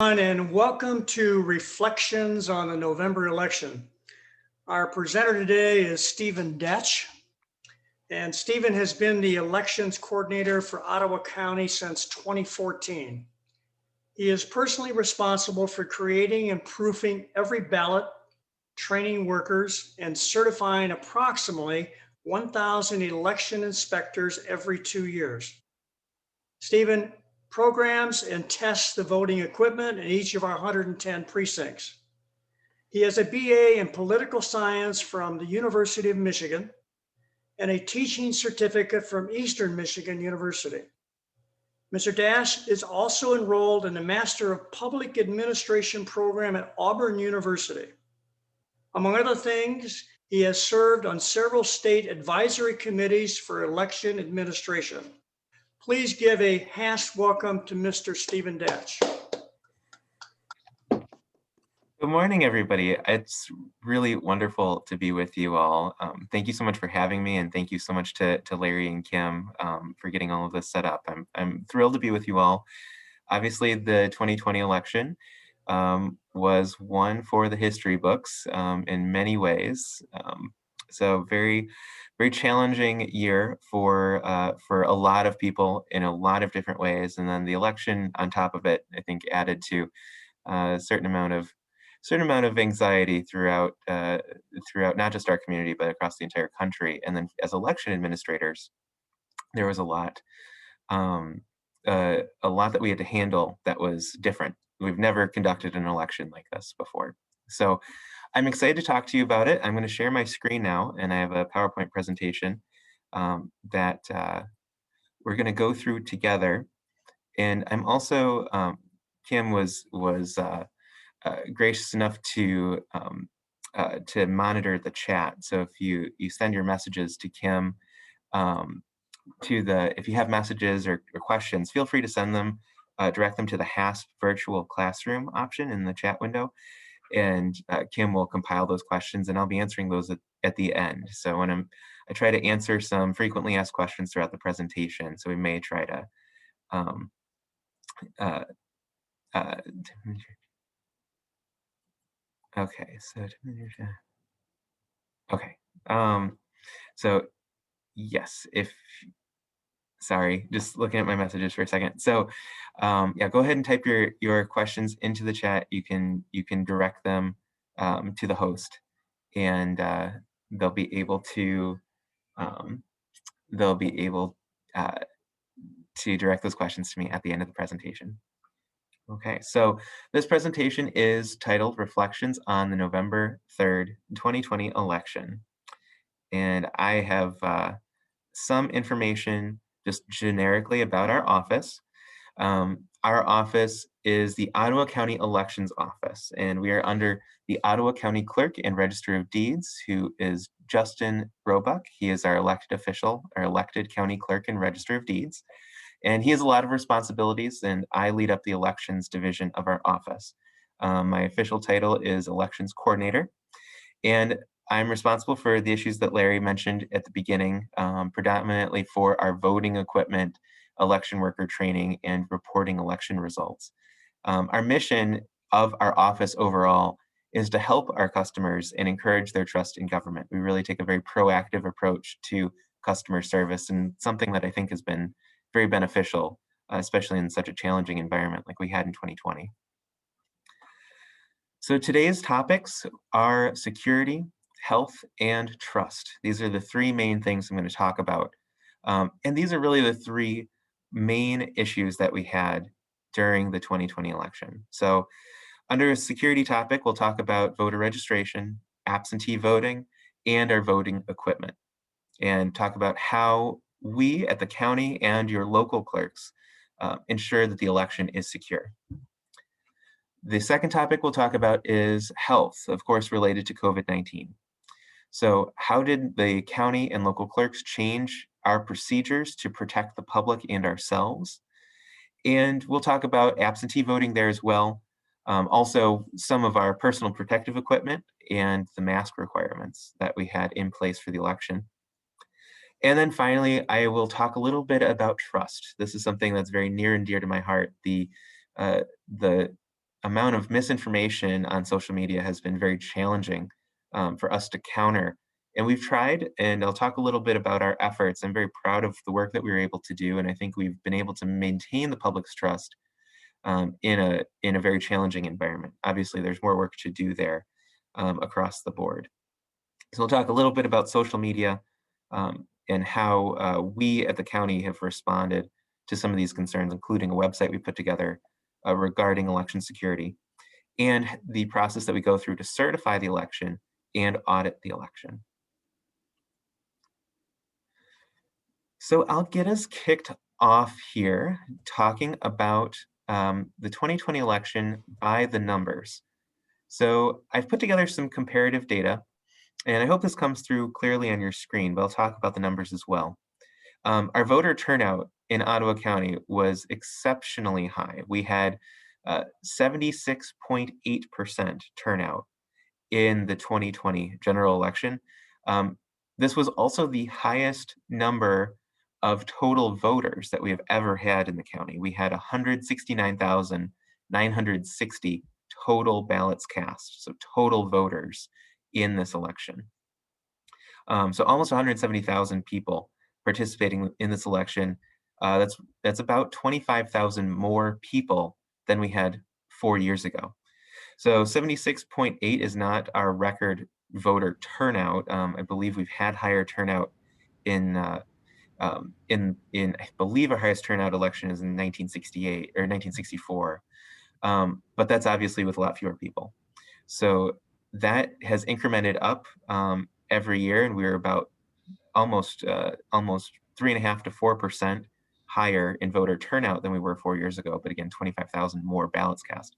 And welcome to Reflections on the November election. Our presenter today is Stephen Detch, and Stephen has been the elections coordinator for Ottawa County since 2014. He is personally responsible for creating and proofing every ballot, training workers, and certifying approximately 1,000 election inspectors every 2 years. Stephen programs and tests the voting equipment in each of our 110 precincts. He has a BA in political science from the University of Michigan and a teaching certificate from Eastern Michigan University. Mr. Dash is also enrolled in the Master of Public Administration program at Auburn University. Among other things, he has served on several state advisory committees for election administration. Please give a HAST welcome to Mr. Stephen Detch. Good morning, everybody. It's really wonderful to be with you all. Thank you so much for having me, and thank you so much to Larry and Kim for getting all of this set up. I'm thrilled to be with you all. Obviously, the 2020 election was one for the history books in many ways. So very challenging year for a lot of people in a lot of different ways. And then the election on top of it, I think, added to a certain amount of anxiety throughout not just our community, but across the entire country. And then as election administrators, there was a lot that we had to handle that was different. We've never conducted an election like this before. So I'm excited to talk to you about it. I'm going to share my screen now, and I have a PowerPoint presentation that we're going to go through together. And I'm also, Kim was gracious enough to monitor the chat. So if you send your messages to Kim, if you have messages or questions, feel free to send them, direct them to the HASP virtual classroom option in the chat window. And Kim will compile those questions, and I'll be answering those at the end. So I try to answer some frequently asked questions throughout the presentation. So we may try to okay, so yes, sorry, just looking at my messages for a second. So yeah, go ahead and type your questions into the chat. You can direct them to the host, and they'll be able to direct those questions to me at the end of the presentation. Okay, so this presentation is titled Reflections on the November 3rd, 2020 election. And I have some information just generically about our office. Our office is the Ottawa County Elections Office, and we are under the Ottawa County Clerk and Register of Deeds, who is Justin Roebuck. He is our elected official, our elected county clerk and Register of Deeds. And he has a lot of responsibilities, and I lead up the elections division of our office. My official title is elections coordinator, and I'm responsible for the issues that Larry mentioned at the beginning, predominantly for our voting equipment, election worker training, and reporting election results. Our mission of our office overall is to help our customers and encourage their trust in government. We really take a very proactive approach to customer service, and something that I think has been very beneficial, especially in such a challenging environment like we had in 2020. So today's topics are security, health, and trust. These are the three main things I'm going to talk about. And these are really the three main issues that we had during the 2020 election. So under a security topic, we'll talk about voter registration, absentee voting, and our voting equipment, and talk about how we at the county and your local clerks ensure that the election is secure. The second topic we'll talk about is health, of course, related to COVID-19. So how did the county and local clerks change our procedures to protect the public and ourselves? And we'll talk about absentee voting there as well. Also, some of our personal protective equipment and the mask requirements that we had in place for the election. And then finally, I will talk a little bit about trust. This is something that's very near and dear to my heart. The amount of misinformation on social media has been very challenging for us to counter. And we've tried, and I'll talk a little bit about our efforts. I'm very proud of the work that we were able to do, and I think we've been able to maintain the public's trust in a very challenging environment. Obviously, there's more work to do there across the board. So we'll talk a little bit about social media and how we at the county have responded to some of these concerns, including a website we put together regarding election security and the process that we go through to certify the election and audit the election. So I'll get us kicked off here talking about the 2020 election by the numbers. So I've put together some comparative data, and I hope this comes through clearly on your screen, but I'll talk about the numbers as well. Our voter turnout in Ottawa County was exceptionally high. We had 76.8% turnout in the 2020 general election. This was also the highest number of total voters that we have ever had in the county. We had 169,960 total ballots cast, so total voters in this election. So almost 170,000 people participating in this election. That's about 25,000 more people than we had 4 years ago. So 76.8 is not our record voter turnout. I believe we've had higher turnout in I believe our highest turnout election is in 1968 or 1964. But that's obviously with a lot fewer people. So that has incremented up every year, and we're about almost 3.5 to 4% higher in voter turnout than we were 4 years ago. But again, 25,000 more ballots cast.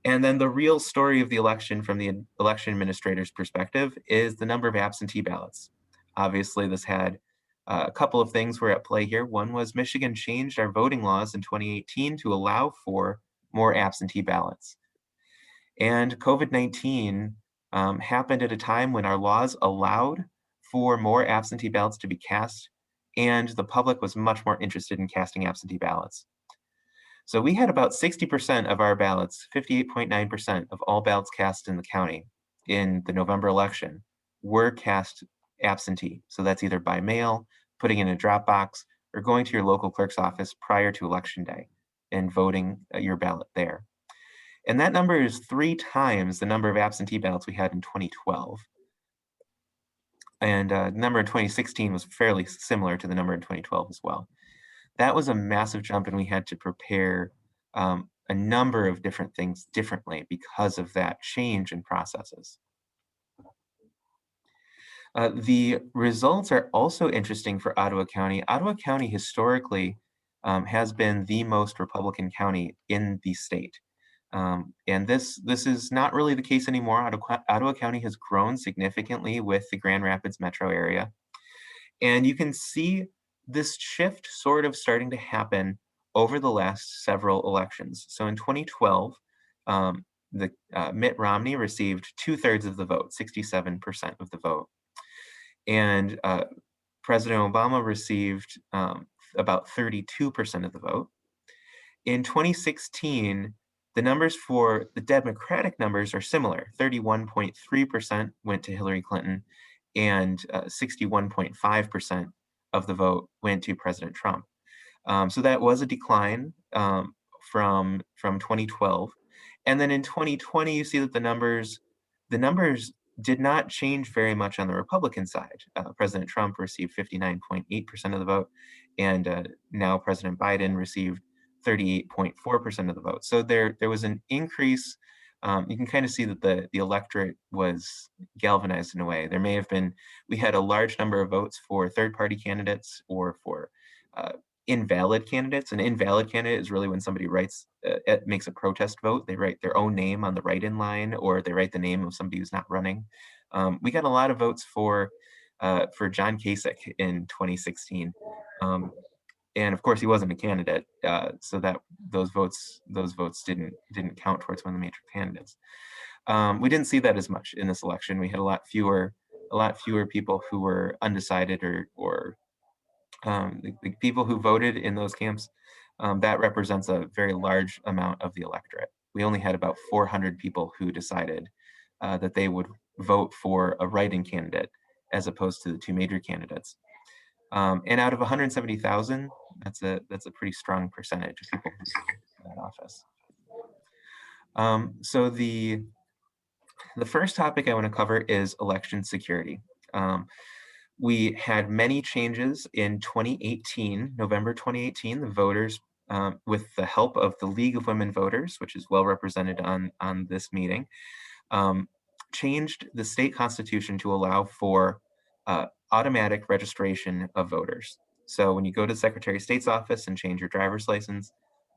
And then the real story of the election from the election administrator's perspective is the number of absentee ballots. Obviously, this had a couple of things were at play here. One was Michigan changed our voting laws in 2018 to allow for more absentee ballots. And COVID-19 happened at a time when our laws allowed for more absentee ballots to be cast, and the public was much more interested in casting absentee ballots. So we had about 60% of our ballots, 58.9% of all ballots cast in the county in the November election were cast absentee. So that's either by mail, putting in a drop box, or going to your local clerk's office prior to election day and voting your ballot there. And that number is 3 times the number of absentee ballots we had in 2012. And the number in 2016 was fairly similar to the number in 2012 as well. That was a massive jump, and we had to prepare a number of different things differently because of that change in processes. The results are also interesting for Ottawa County. Ottawa County historically has been the most Republican county in the state. And this is not really the case anymore. Ottawa County has grown significantly with the Grand Rapids metro area. And you can see this shift sort of starting to happen over the last several elections. So in 2012, Mitt Romney received 2/3 of the vote, 67% of the vote. And President Obama received about 32% of the vote. In 2016, the numbers for the Democratic numbers are similar. 31.3% went to Hillary Clinton, and 61.5% of the vote went to President Trump. So that was a decline from 2012. And then in 2020, you see that the numbers did not change very much on the Republican side. President Trump received 59.8% of the vote, and now President Biden received 38.4% of the vote. So there was an increase. You can kind of see that the electorate was galvanized in a way. There may have been, we had a large number of votes for third-party candidates or for invalid candidates. An invalid candidate is really when somebody makes a protest vote. They write their own name on the write-in line, or they write the name of somebody who's not running. We got a lot of votes for John Kasich in 2016. And of course, he wasn't a candidate, so that those votes didn't count towards one of the major candidates. We didn't see that as much in this election. We had a lot fewer people who were undecided or the people who voted in those camps. That represents a very large amount of the electorate. we only had about 400 people who decided that they would vote for a write-in candidate as opposed to the two major candidates. And out of 170,000, that's a pretty strong percentage of people who voted for that office. So the first topic I want to cover is election security. We had many changes in 2018, November 2018. The voters, with the help of the League of Women Voters, which is well represented on this meeting, changed the state constitution to allow for automatic registration of voters. So when you go to the Secretary of State's office and change your driver's license,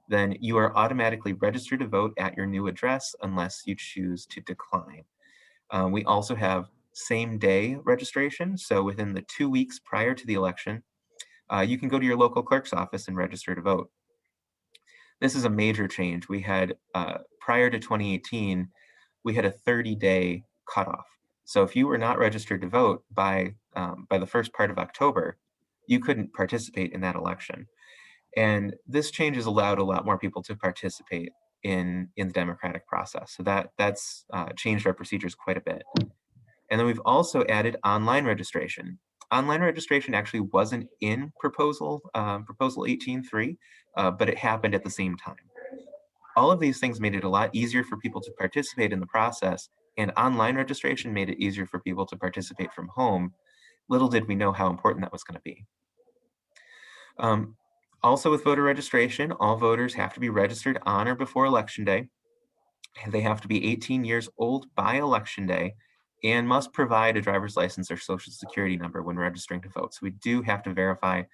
then you are automatically registered to vote at your new address unless you choose to decline. We also have same day registration. So within the 2 weeks prior to the election, you can go to your local clerk's office and register to vote. This is a major change. We had, prior to 2018, we had a 30-day cutoff. So if you were not registered to vote by the first part of October, you couldn't participate in that election. And this change has allowed a lot more people to participate in the democratic process. So that's changed our procedures quite a bit. And then we've also added online registration. Online registration actually wasn't in proposal 18.3, but it happened at the same time. All of these things made it a lot easier for people to participate in the process, and online registration made it easier for people to participate from home. Little did we know how important that was going to be. Also with voter registration, all voters have to be registered on or before Election Day. They have to be 18 years old by Election Day and must provide a driver's license or social security number when registering to vote. So we do have to verify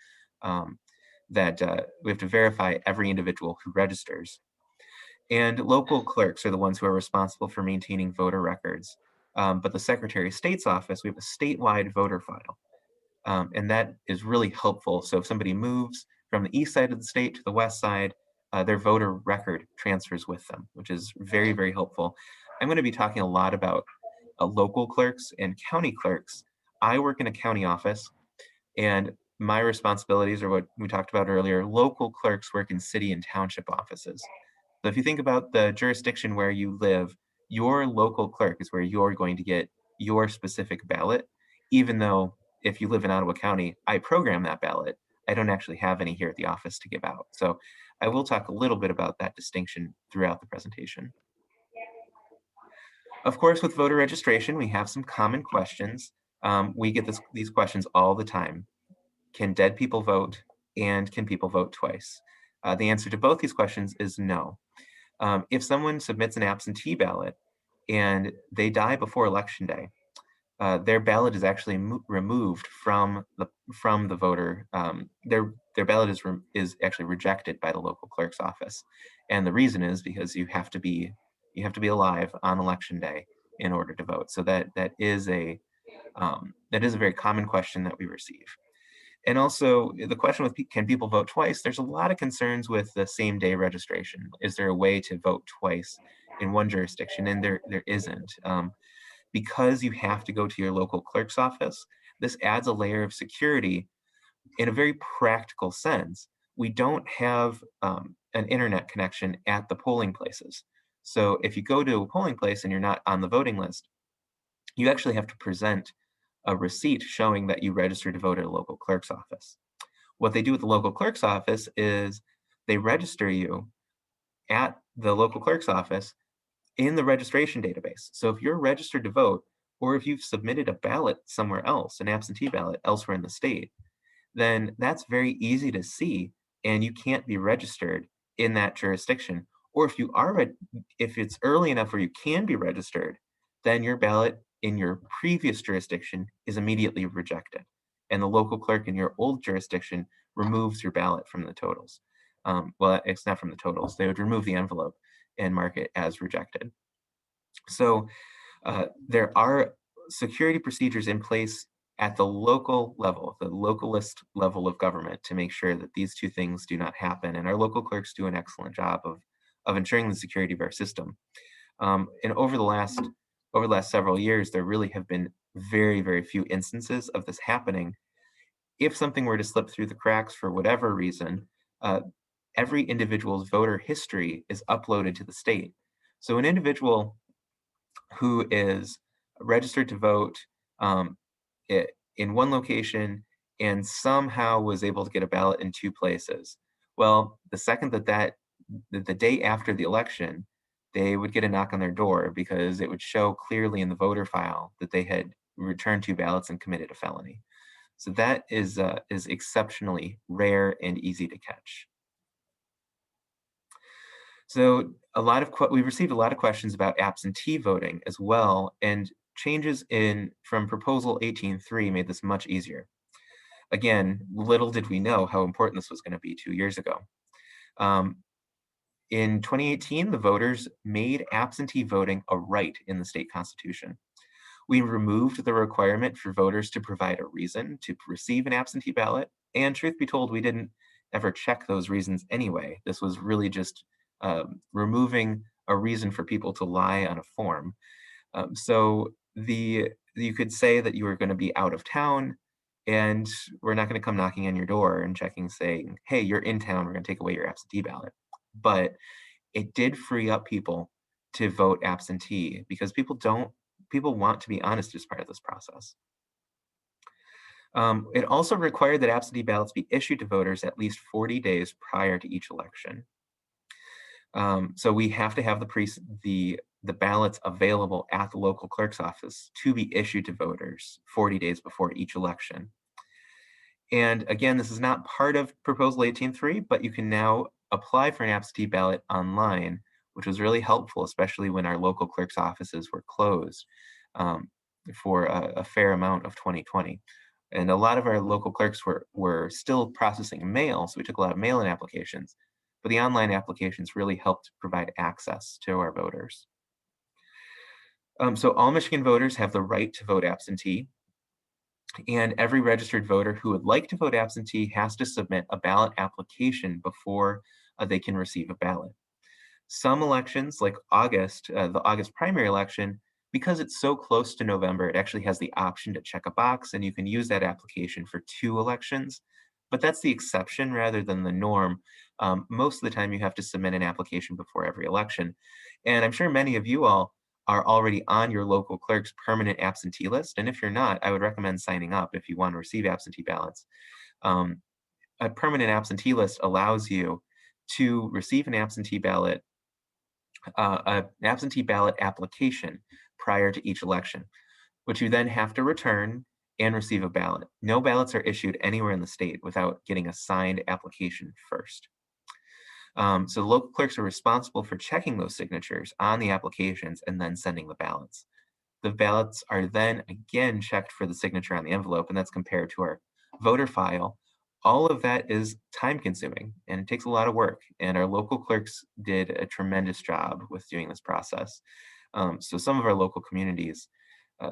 every individual who registers. And local clerks are the ones who are responsible for maintaining voter records. But the Secretary of State's office, we have a statewide voter file. And that is really helpful. So if somebody moves from the east side of the state to the west side, their voter record transfers with them, which is very, very helpful. I'm going to be talking a lot about local clerks and county clerks. I work in a county office, and my responsibilities are what we talked about earlier. Local clerks work in city and township offices. So if you think about the jurisdiction where you live, your local clerk is where you're going to get your specific ballot, even though if you live in Ottawa County, I program that ballot. I don't actually have any here at the office to give out. So I will talk a little bit about that distinction throughout the presentation. Of course, with voter registration, we have some common questions. We get these questions all the time. Can dead people vote, and can people vote twice? The answer to both these questions is no. If someone submits an absentee ballot and they die before Election Day, their ballot is actually removed from the voter. Their ballot is actually rejected by the local clerk's office, and the reason is because you have to be alive on Election Day in order to vote. So that is a very common question that we receive. And also the question with can people vote twice? There's a lot of concerns with the same day registration. Is there a way to vote twice in one jurisdiction? And there isn't. Because you have to go to your local clerk's office, this adds a layer of security in a very practical sense. We don't have an internet connection at the polling places. So if you go to a polling place and you're not on the voting list, you actually have to present a receipt showing that you registered to vote at a local clerk's office. What they do at the local clerk's office is they register you at the local clerk's office in the registration database. So if you're registered to vote, or if you've submitted a ballot somewhere else, an absentee ballot elsewhere in the state, then that's very easy to see, and you can't be registered in that jurisdiction. Or if you are, if it's early enough where you can be registered, then your ballot in your previous jurisdiction is immediately rejected, and the local clerk in your old jurisdiction removes your ballot from the totals. Well, it's not from the totals. They would remove the envelope and mark it as rejected. So there are security procedures in place at the local level, the localist level of government, to make sure that these two things do not happen. And our local clerks do an excellent job of ensuring the security of our system. And over the last several years, there really have been very, very few instances of this happening. If something were to slip through the cracks for whatever reason, every individual's voter history is uploaded to the state. So an individual who is registered to vote um, in one location and somehow was able to get a ballot in two places. Well, the second the day after the election, they would get a knock on their door because it would show clearly in the voter file that they had returned two ballots and committed a felony. So that is exceptionally rare and easy to catch. So we received a lot of questions about absentee voting as well, and changes in from Proposal 18.3 made this much easier. Again, little did we know how important this was going to be 2 years ago. Um, in 2018, the voters made absentee voting a right in the state constitution. We removed the requirement for voters to provide a reason to receive an absentee ballot, and truth be told, we didn't ever check those reasons anyway. This was really just removing a reason for people to lie on a form. So you could say that you were going to be out of town, and we're not going to come knocking on your door and checking, saying, "Hey, you're in town. We're going to take away your absentee ballot." But it did free up people to vote absentee because people want to be honest as part of this process. It also required that absentee ballots be issued to voters at least 40 days prior to each election. So we have to have the ballots available at the local clerk's office to be issued to voters 40 days before each election. And again, this is not part of Proposal 18.3, but you can now apply for an absentee ballot online, which was really helpful, especially when our local clerk's offices were closed um, for a fair amount of 2020. And a lot of our local clerks were still processing mail, so we took a lot of mail-in applications, but the online applications really helped provide access to our voters. So all Michigan voters have the right to vote absentee, and every registered voter who would like to vote absentee has to submit a ballot application before they can receive a ballot. Some elections, like the August primary election, because it's so close to November, it actually has the option to check a box, and you can use that application for 2 elections. But that's the exception rather than the norm. Most of the time, you have to submit an application before every election. And I'm sure many of you all are already on your local clerk's permanent absentee list. And if you're not, I would recommend signing up if you want to receive absentee ballots. Um, a permanent absentee list allows you to receive an absentee ballot an absentee ballot application prior to each election, which you then have to return and receive a ballot. No ballots are issued anywhere in the state without getting a signed application first. So the local clerks are responsible for checking those signatures on the applications and then sending the ballots. The ballots are then again checked for the signature on the envelope, and that's compared to our voter file. All of that is time consuming and it takes a lot of work. And our local clerks did a tremendous job with doing this process. So some of our local communities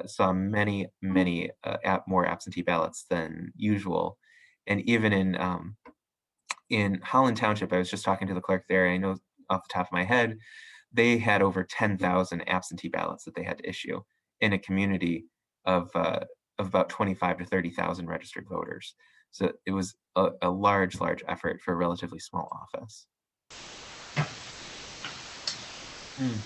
saw many more absentee ballots than usual. And even in Holland Township, I was just talking to the clerk there. I know off the top of my head, they had over 10,000 absentee ballots that they had to issue in a community of about 25 to 30,000 registered voters. So it was a large effort for a relatively small office. Hmm.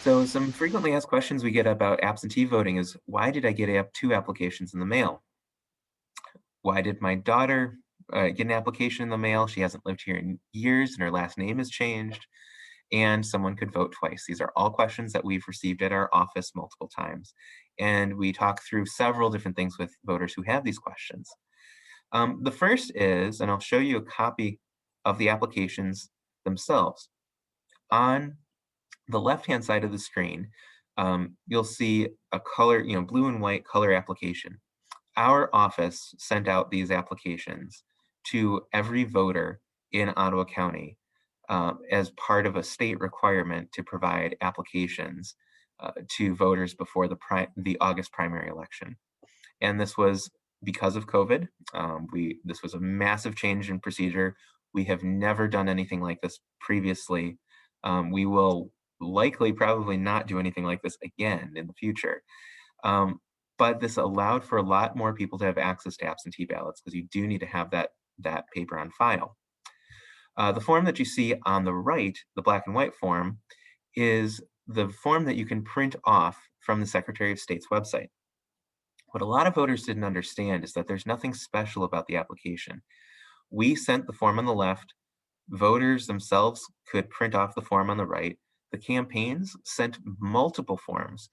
So some frequently asked questions we get about absentee voting is, why did I get 2 applications in the mail? Why did my daughter get an application in the mail? She hasn't lived here in years and her last name has changed. And someone could vote twice. These are all questions that we've received at our office multiple times. And we talk through several different things with voters who have these questions. The first is, and I'll show you a copy of the applications themselves. On the left-hand side of the screen, you'll see a color, blue and white color application. Our office sent out these applications to every voter in Ottawa County as part of a state requirement to provide applications to voters before the August primary election. And this was because of COVID. This was a massive change in procedure. We have never done anything like this previously. We will likely probably not do anything like this again in the future. But this allowed for a lot more people to have access to absentee ballots because you do need to have that paper on file. The form that you see on the right, the black and white form, is the form that you can print off from the Secretary of State's website. What a lot of voters didn't understand is that there's nothing special about the application. We sent the form on the left. Voters themselves could print off the form on the right. The campaigns sent multiple forms.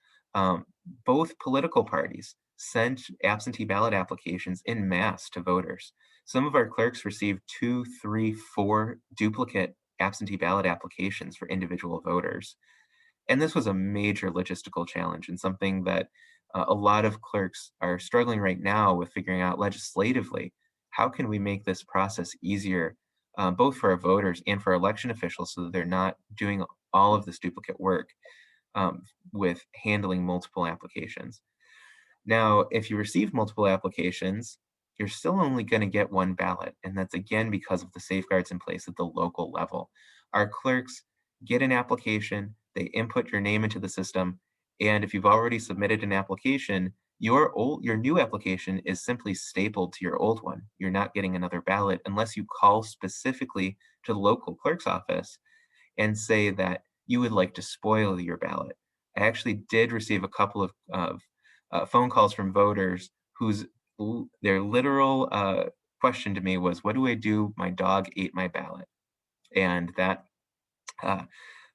Both political parties sent absentee ballot applications in mass to voters. Some of our clerks received 2, 3, 4 duplicate absentee ballot applications for individual voters. And this was a major logistical challenge and something that a lot of clerks are struggling right now with figuring out legislatively. How can we make this process easier, both for our voters and for election officials, so that they're not doing all of this duplicate work um, with handling multiple applications? Now, if you receive multiple applications, you're still only going to get one ballot. And that's again because of the safeguards in place at the local level. Our clerks get an application, they input your name into the system. And if you've already submitted an application, your new application is simply stapled to your old one. You're not getting another ballot unless you call specifically to the local clerk's office and say that you would like to spoil your ballot. I actually did receive a couple of phone calls from voters whose their literal question to me was, "What do I do? My dog ate my ballot," and uh,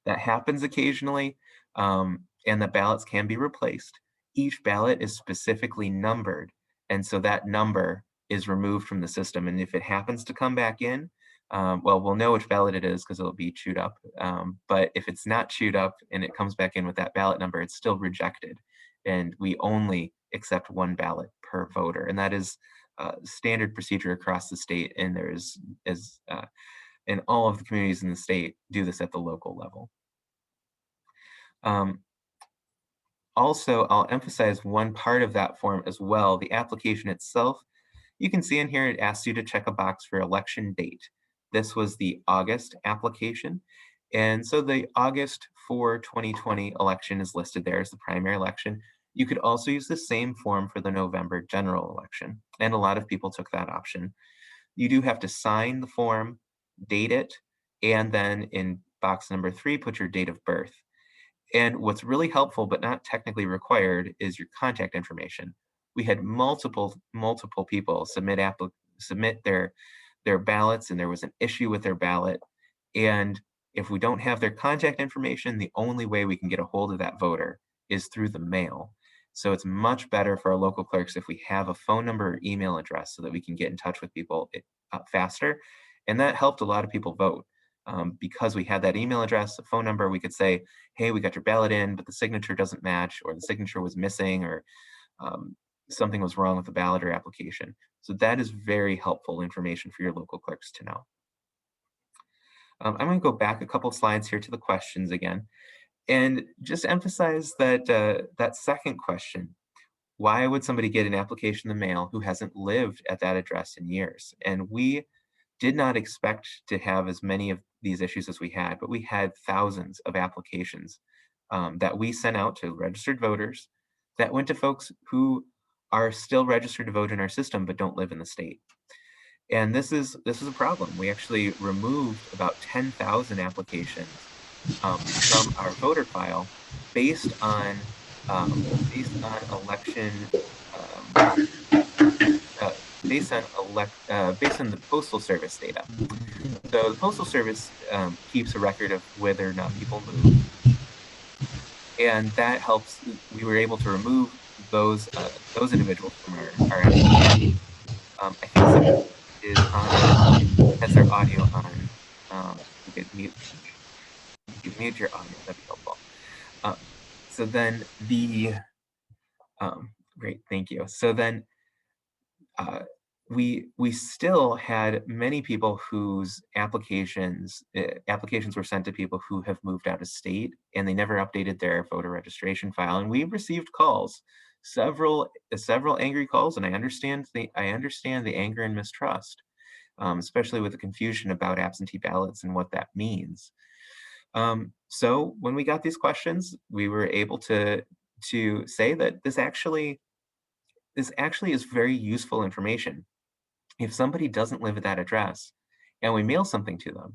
that happens occasionally, and the ballots can be replaced. Each ballot is specifically numbered, and so that number is removed from the system. And if it happens to come back in, well, we'll know which ballot it is because it'll be chewed up. But if it's not chewed up and it comes back in with that ballot number, it's still rejected. And we only accept one ballot per voter. And that is standard procedure across the state. And and all of the communities in the state do this at the local level. Um, Also, I'll emphasize one part of that form as well, the application itself. You can see in here it asks you to check a box for election date. This was the August application. And so the August for 2020 election is listed there as the primary election. You could also use the same form for the November general election, and a lot of people took that option. You do have to sign the form, date it, and then in box number 3, put your date of birth. And what's really helpful, but not technically required, is your contact information. We had multiple people submit their ballots, and there was an issue with their ballot. And if we don't have their contact information, the only way we can get a hold of that voter is through the mail. So it's much better for our local clerks if we have a phone number or email address so that we can get in touch with people faster. And that helped a lot of people vote. Because we had that email address, a phone number, we could say, hey, we got your ballot in, but the signature doesn't match, or the signature was missing, or something was wrong with the ballot or application. So that is very helpful information for your local clerks to know. I'm going to go back a couple slides here to the questions again, and just emphasize that that second question. Why would somebody get an application in the mail who hasn't lived at that address in years? And we did not expect to have as many of these issues as we had, but we had thousands of applications that we sent out to registered voters that went to folks who are still registered to vote in our system but don't live in the state. And this is a problem. We actually removed about 10,000 applications from our voter file based on election based on the Postal Service data. So the Postal Service keeps a record of whether or not people move, and that helps. We were able to remove those individuals from our application. I think someone is on, has their audio on. You could mute your audio. That'd be helpful. So then great, thank you. So then we still had many people whose applications were sent to people who have moved out of state, and they never updated their voter registration file. And we received calls, several angry calls, and I understand the anger and mistrust, especially with the confusion about absentee ballots and what that means. So when we got these questions, we were able to say that this actually is very useful information. If somebody doesn't live at that address and we mail something to them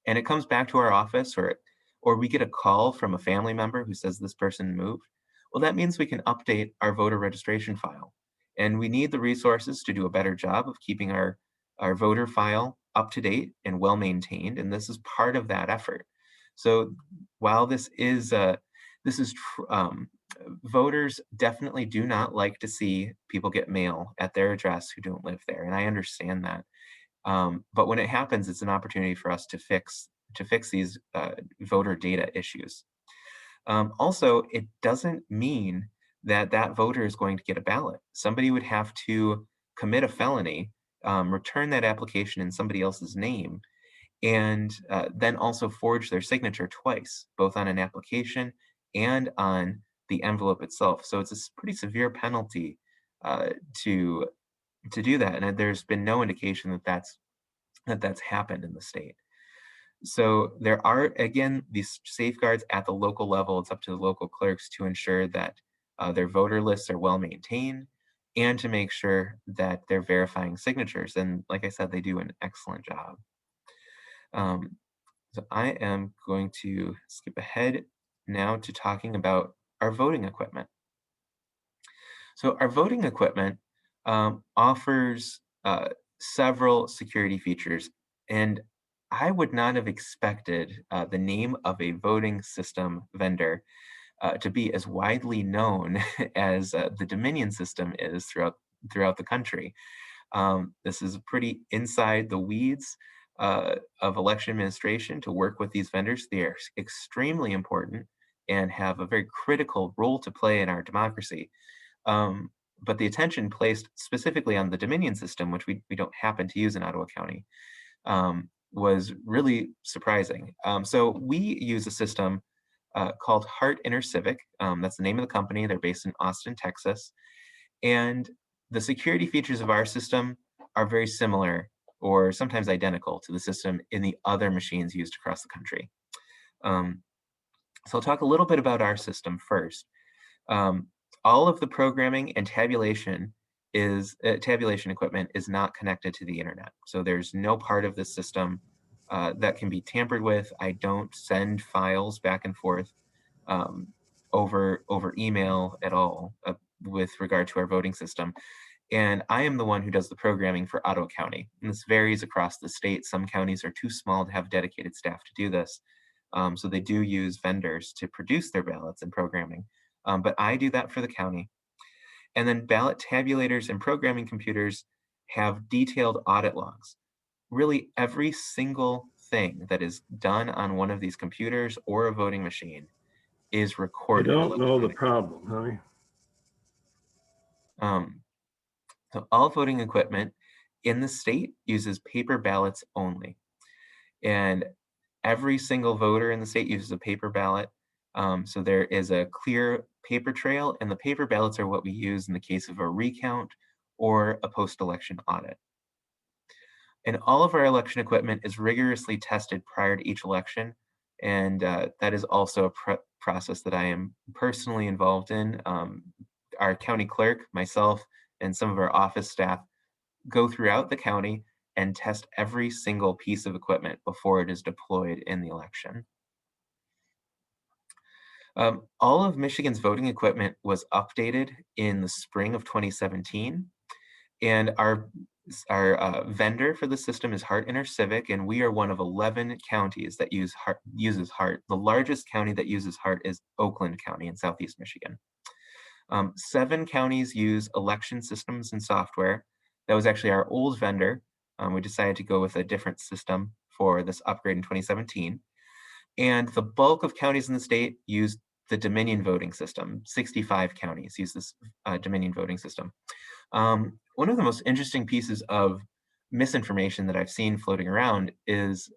and it comes back to our office, or or we get a call from a family member who says this person moved, well, that means we can update our voter registration file. And we need the resources to do a better job of keeping our voter file up to date and well maintained. And this is part of that effort. So while this is voters definitely do not like to see people get mail at their address who don't live there, and I understand that. But when it happens, it's an opportunity for us to fix these voter data issues. Also, it doesn't mean that that voter is going to get a ballot. Somebody would have to commit a felony, return that application in somebody else's name, and then also forge their signature twice, both on an application and on the envelope itself. So it's a pretty severe penalty uh, to to do that, and there's been no indication that that's happened in the state. So there are, again, these safeguards at the local level. It's up to the local clerks to ensure that their voter lists are well maintained and to make sure that they're verifying signatures. And like I said, they do an excellent job. Um, so I am going to skip ahead now to talking about our voting equipment. So our voting equipment offers several security features, and I would not have expected the name of a voting system vendor to be as widely known as the Dominion system is throughout the country. This is pretty inside the weeds of election administration to work with these vendors. They are extremely important and have a very critical role to play in our democracy. Um, but the attention placed specifically on the Dominion system, which we don't happen to use in Ottawa County, was really surprising. So we use a system called Heart InterCivic. That's the name of the company. They're based in Austin, Texas. And the security features of our system are very similar or sometimes identical to the system in the other machines used across the country. Um, so I'll talk a little bit about our system first. Um, all of the programming and tabulation equipment is not connected to the internet. So there's no part of this system that can be tampered with. I don't send files back and forth um, over email at all with regard to our voting system. And I am the one who does the programming for Ottawa County. And this varies across the state. Some counties are too small to have dedicated staff to do this. So they do use vendors to produce their ballots and programming. But I do that for the county. And then ballot tabulators and programming computers have detailed audit logs. Really, every single thing that is done on one of these computers or a voting machine is I recorded don't know the electronically. problem, honey. So all voting equipment in the state uses paper ballots only. And every single voter in the state uses a paper ballot. So there is a clear paper trail, and the paper ballots are what we use in the case of a recount or a post-election audit. And all of our election equipment is rigorously tested prior to each election. And that is also a process that I am personally involved in. Our county clerk, myself, and some of our office staff go throughout the county and test every single piece of equipment before it is deployed in the election. All of Michigan's voting equipment was updated in the spring of 2017, and our vendor for the system is Heart InterCivic, and we are one of 11 counties that uses Heart. The largest county that uses Heart is Oakland County in Southeast Michigan. 7 counties use election systems and software. That was actually our old vendor. We decided to go with a different system for this upgrade in 2017. And the bulk of counties in the state use the Dominion voting system. 65 counties use this Dominion voting system. One of the most interesting pieces of misinformation that I've seen floating around is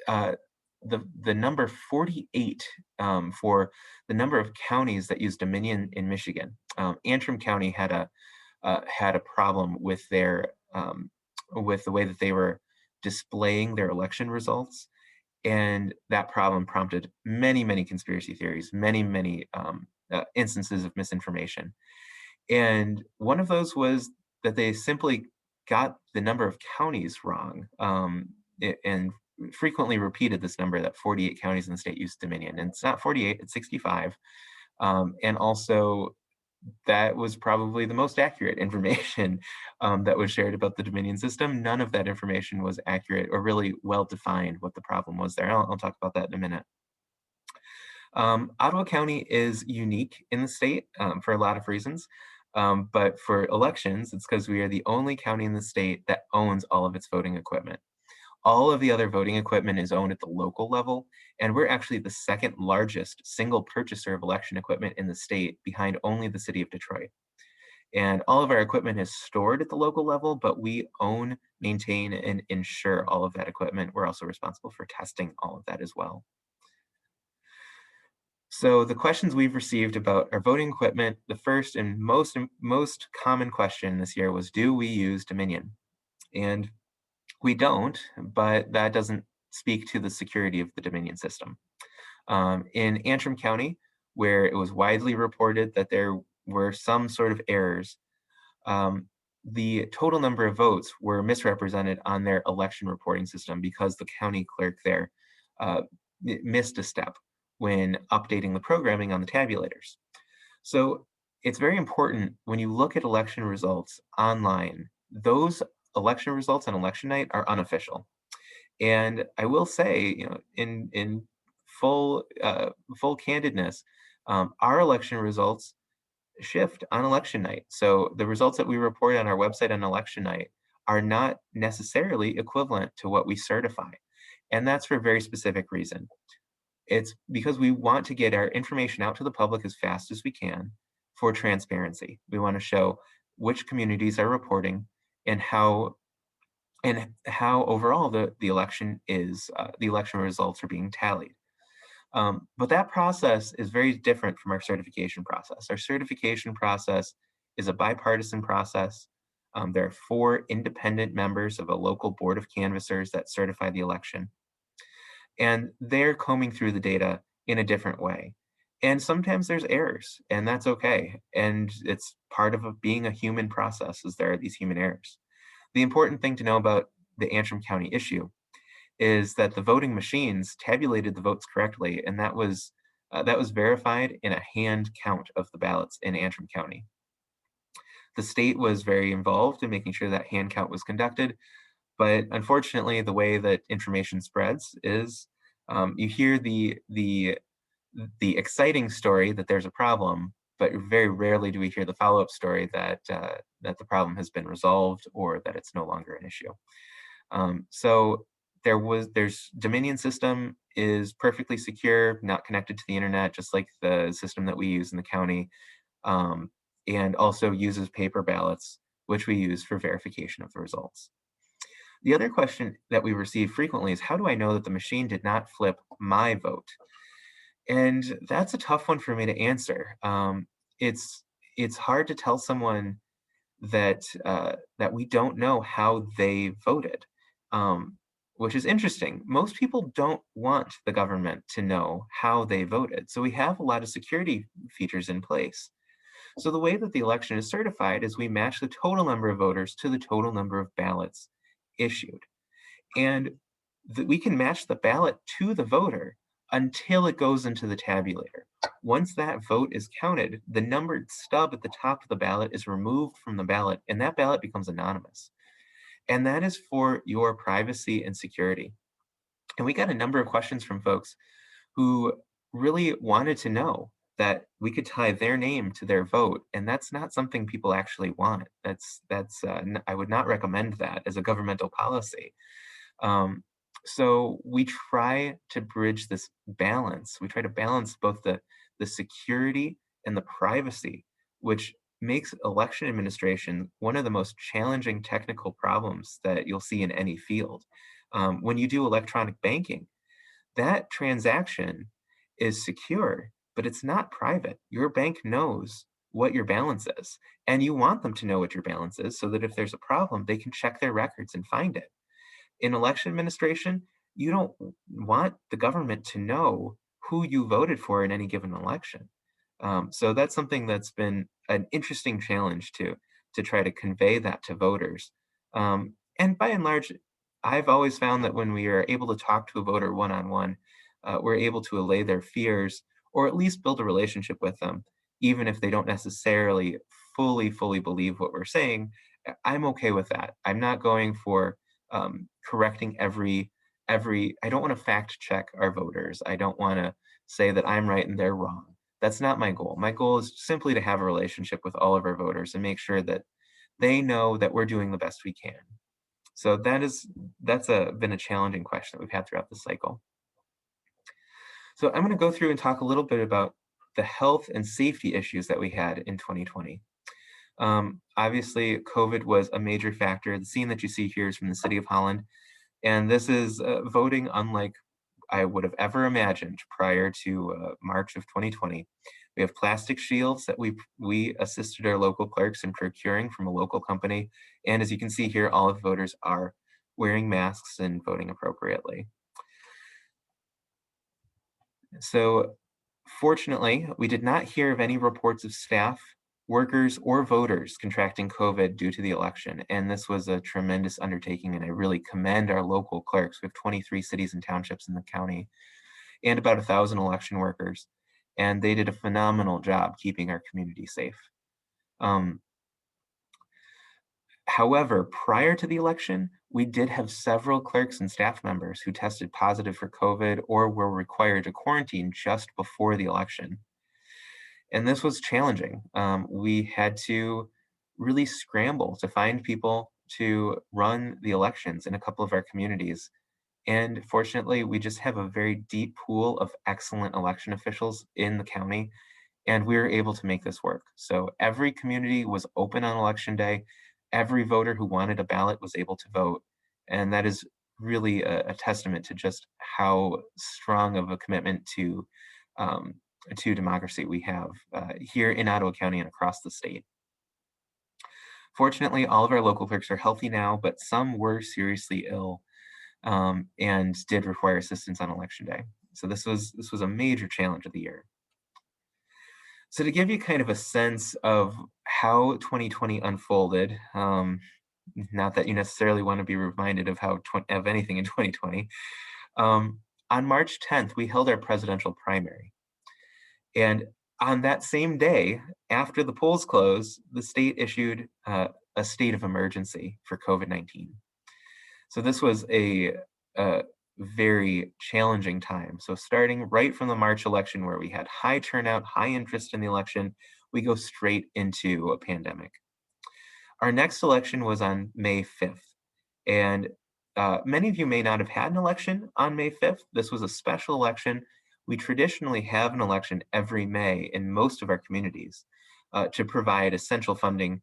the number 48 for the number of counties that use Dominion in Michigan. Antrim County had a problem with with the way that they were displaying their election results, and that problem prompted many conspiracy theories, many instances of misinformation. And one of those was that they simply got the number of counties wrong, and frequently repeated this number that 48 counties in the state use Dominion, and it's not 48, it's 65. And also, that was probably the most accurate information that was shared about the Dominion system. None of that information was accurate or really well defined what the problem was there. I'll talk about that in a minute. Ottawa County is unique in the state for a lot of reasons. But for elections, it's because we are the only county in the state that owns all of its voting equipment. All of the other voting equipment is owned at the local level, and we're actually the second largest single purchaser of election equipment in the state, behind only the city of Detroit. And all of our equipment is stored at the local level, but we own, maintain, and insure all of that equipment. We're also responsible for testing all of that as well. So the questions we've received about our voting equipment, the first and most common question this year was, do we use Dominion? And we don't, but that doesn't speak to the security of the Dominion system. In Antrim County, where it was widely reported that there were some sort of errors, the total number of votes were misrepresented on their election reporting system because the county clerk there missed a step when updating the programming on the tabulators. So it's very important when you look at election results online, those election results on election night are unofficial. And I will say, in full candidness, our election results shift on election night. So the results that we report on our website on election night are not necessarily equivalent to what we certify. And that's for a very specific reason. It's because we want to get our information out to the public as fast as we can for transparency. We want to show which communities are reporting and how overall the election is the election results are being tallied. But that process is very different from our certification process. Our certification process is a bipartisan process. There are 4 independent members of a local board of canvassers that certify the election. And they're combing through the data in a different way. And sometimes there's errors, and that's okay. And it's part of being a human process, is there are these human errors. The important thing to know about the Antrim County issue is that the voting machines tabulated the votes correctly, and that was verified in a hand count of the ballots in Antrim County. The state was very involved in making sure that hand count was conducted, but unfortunately, the way that information spreads is you hear the exciting story that there's a problem, but very rarely do we hear the follow-up story that the problem has been resolved or that it's no longer an issue. So there's Dominion system is perfectly secure, not connected to the internet, just like the system that we use in the county, and also uses paper ballots, which we use for verification of the results. The other question that we receive frequently is, how do I know that the machine did not flip my vote? And that's a tough one for me to answer. It's hard to tell someone that that we don't know how they voted, which is interesting. Most people don't want the government to know how they voted, so we have a lot of security features in place. So the way that the election is certified is we match the total number of voters to the total number of ballots issued. And we can match the ballot to the voter until it goes into the tabulator. Once that vote is counted, the numbered stub at the top of the ballot is removed from the ballot, and that ballot becomes anonymous. And that is for your privacy and security. And we got a number of questions from folks who really wanted to know that we could tie their name to their vote, and that's not something people actually want. I would not recommend that as a governmental policy. So we try to bridge this balance. We try to balance both the security and the privacy, which makes election administration one of the most challenging technical problems that you'll see in any field. When you do electronic banking, that transaction is secure, but it's not private. Your bank knows what your balance is, and you want them to know what your balance is so that if there's a problem, they can check their records and find it. In election administration, you don't want the government to know who you voted for in any given election. So that's something that's been an interesting challenge to try to convey that to voters. And by and large, I've always found that when we are able to talk to a voter one-on-one, we're able to allay their fears or at least build a relationship with them, even if they don't necessarily fully believe what we're saying. I'm okay with that. I'm not going for correcting I don't want to fact check our voters. I don't want to say that I'm right and they're wrong. That's not my goal. My goal is simply to have a relationship with all of our voters and make sure that they know that we're doing the best we can. So that's been a challenging question that we've had throughout the cycle. So I'm going to go through and talk a little bit about the health and safety issues that we had in 2020. Obviously, COVID was a major factor. The scene that you see here is from the city of Holland, and this is voting unlike I would have ever imagined prior to March of 2020. We have plastic shields that we assisted our local clerks in procuring from a local company. And as you can see here, all of the voters are wearing masks and voting appropriately. So fortunately, we did not hear of any reports of staff, workers, or voters contracting COVID due to the election. And this was a tremendous undertaking, and I really commend our local clerks. We have 23 cities and townships in the county and about 1,000 election workers. And they did a phenomenal job keeping our community safe. However, prior to the election, we did have several clerks and staff members who tested positive for COVID or were required to quarantine just before the election. And this was challenging. We had to really scramble to find people to run the elections in a couple of our communities. And fortunately, we just have a very deep pool of excellent election officials in the county, and we were able to make this work. So every community was open on election day. Every voter who wanted a ballot was able to vote. And that is really a testament to just how strong of a commitment to democracy we have here in Ottawa County and across the state. Fortunately, all of our local clerks are healthy now, but some were seriously ill and did require assistance on election day. So this was a major challenge of the year. So to give you kind of a sense of how 2020 unfolded, not that you necessarily want to be reminded of of anything in 2020, on March 10th, we held our presidential primary. And on that same day, after the polls closed, the state issued a state of emergency for COVID-19. So this was a very challenging time. So starting right from the March election, where we had high turnout, high interest in the election, we go straight into a pandemic. Our next election was on May 5th. And many of you may not have had an election on May 5th. This was a special election. We traditionally have an election every May in most of our communities to provide essential funding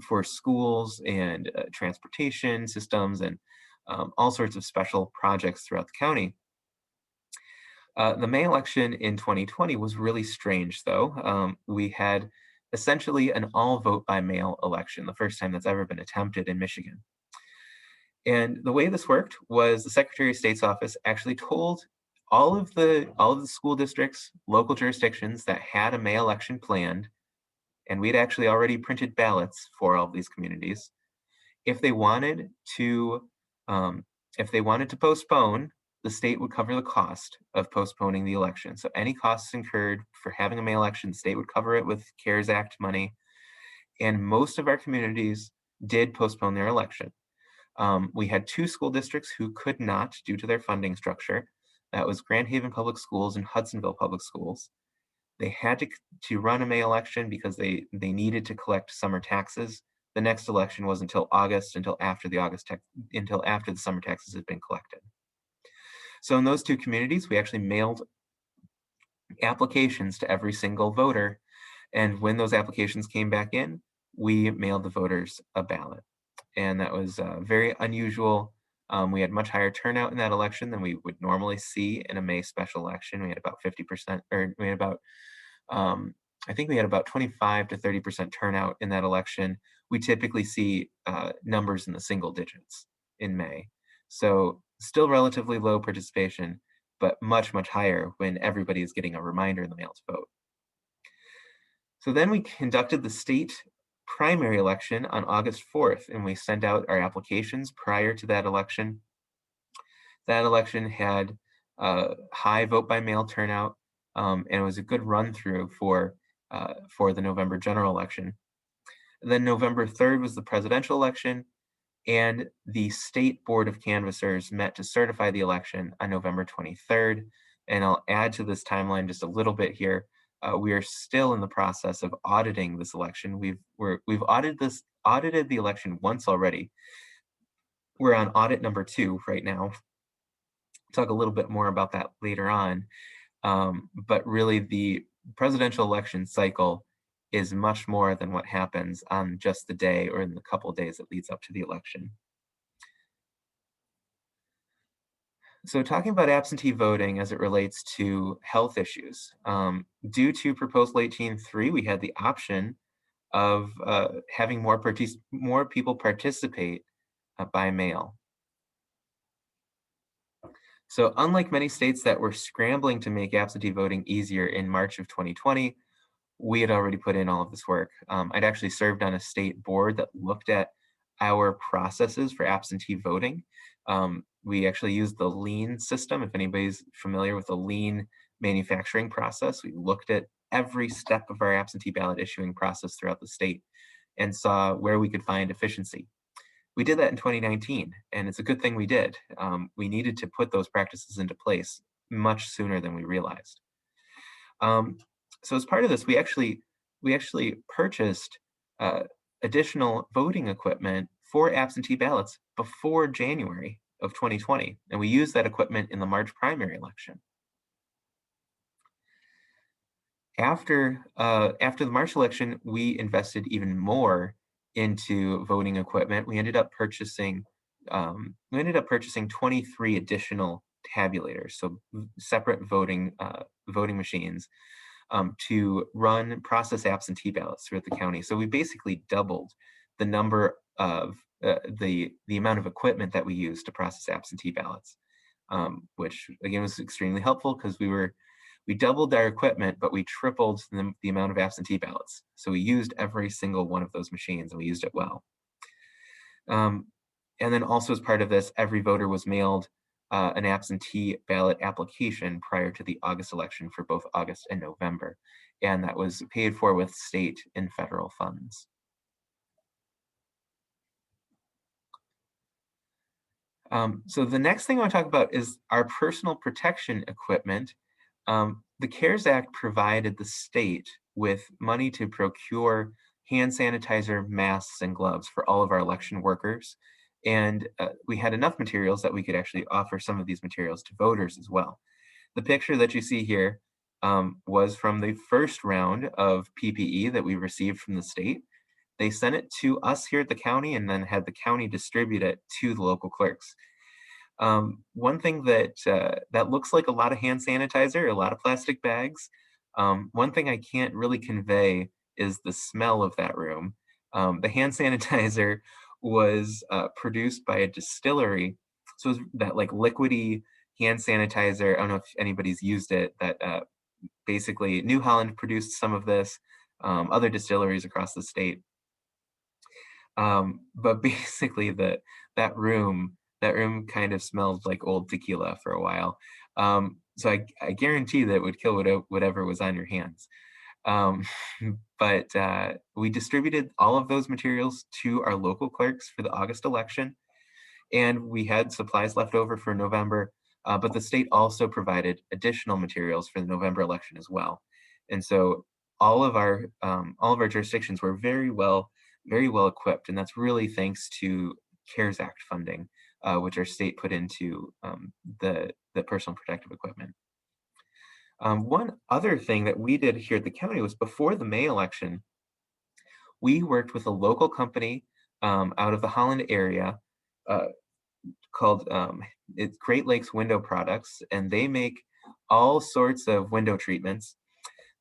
for schools and transportation systems and all sorts of special projects throughout the county. The May election in 2020 was really strange, though. We had essentially an all vote by mail election, the first time that's ever been attempted in Michigan. And the way this worked was the Secretary of State's office actually told all of the school districts, local jurisdictions that had a May election planned, and we'd actually already printed ballots for all of these communities. If they wanted to postpone, the state would cover the cost of postponing the election. So any costs incurred for having a May election, the state would cover it with CARES Act money. And most of our communities did postpone their election. We had two school districts who could not due to their funding structure. That was Grand Haven Public Schools and Hudsonville Public Schools. They had to run a May election because they needed to collect summer taxes. The next election was until August, until after the summer taxes had been collected. So in those two communities, we actually mailed applications to every single voter. And when those applications came back in, we mailed the voters a ballot. And that was very unusual. We had much higher turnout in that election than we would normally see in a May special election. We had about 50%, or we had about, I think we had about 25 to 30% turnout in that election. We typically see numbers in the single digits in May. So still relatively low participation, but much higher when everybody is getting a reminder in the mail to vote. So then we conducted the state primary election on August 4th, and we sent out our applications prior to that election. That election had high vote by mail turnout, and it was a good run through for the November general election. And then November 3rd was the presidential election, and the state board of canvassers met to certify the election on November 23rd. And I'll add to this timeline just a little bit here. We are still in the process of auditing this election. We've audited the election once already. We're on audit number 2 right now. Talk a little bit more about that later on. But really, the presidential election cycle is much more than what happens on just the day or in the couple of days that leads up to the election. So talking about absentee voting as it relates to health issues, due to Proposal 18.3, we had the option of having more people participate by mail. So unlike many states that were scrambling to make absentee voting easier in March of 2020, we had already put in all of this work. I'd actually served on a state board that looked at our processes for absentee voting. We actually used the lean system. If anybody's familiar with the lean manufacturing process, we looked at every step of our absentee ballot issuing process throughout the state and saw where we could find efficiency. We did that in 2019, and it's a good thing we did. We needed to put those practices into place much sooner than we realized. So as part of this, we actually purchased additional voting equipment for absentee ballots before January of 2020, and we used that equipment in the March primary election. After the March election, we invested even more into voting equipment. We ended up purchasing 23 additional tabulators, so separate voting machines, to process absentee ballots throughout the county. So we basically doubled the number of the amount of equipment that we used to process absentee ballots, which again was extremely helpful because we doubled our equipment, but we tripled the amount of absentee ballots. So we used every single one of those machines, and we used it well. And then also as part of this, every voter was mailed an absentee ballot application prior to the August election for both August and November. And that was paid for with state and federal funds. So the next thing I want to talk about is our personal protection equipment. The CARES Act provided the state with money to procure hand sanitizer, masks, and gloves for all of our election workers. And we had enough materials that we could actually offer some of these materials to voters as well. The picture that you see here was from the first round of PPE that we received from the state. They sent it to us here at the county and then had the county distribute it to the local clerks. One thing that looks like a lot of hand sanitizer, a lot of plastic bags. One thing I can't really convey is the smell of that room. The hand sanitizer was produced by a distillery. So it was that like liquidy hand sanitizer. I don't know if anybody's used it. That basically New Holland produced some of this, other distilleries across the state. But basically that room kind of smelled like old tequila for a while. So I guarantee that it would kill whatever was on your hands. But we distributed all of those materials to our local clerks for the August election, and we had supplies left over for November, but the state also provided additional materials for the November election as well. And so all of our jurisdictions were very well equipped, and that's really thanks to CARES Act funding, which our state put into the personal protective equipment. One other thing that we did here at the county was before the May election, we worked with a local company out of the Holland area called it's Great Lakes Window Products, and they make all sorts of window treatments.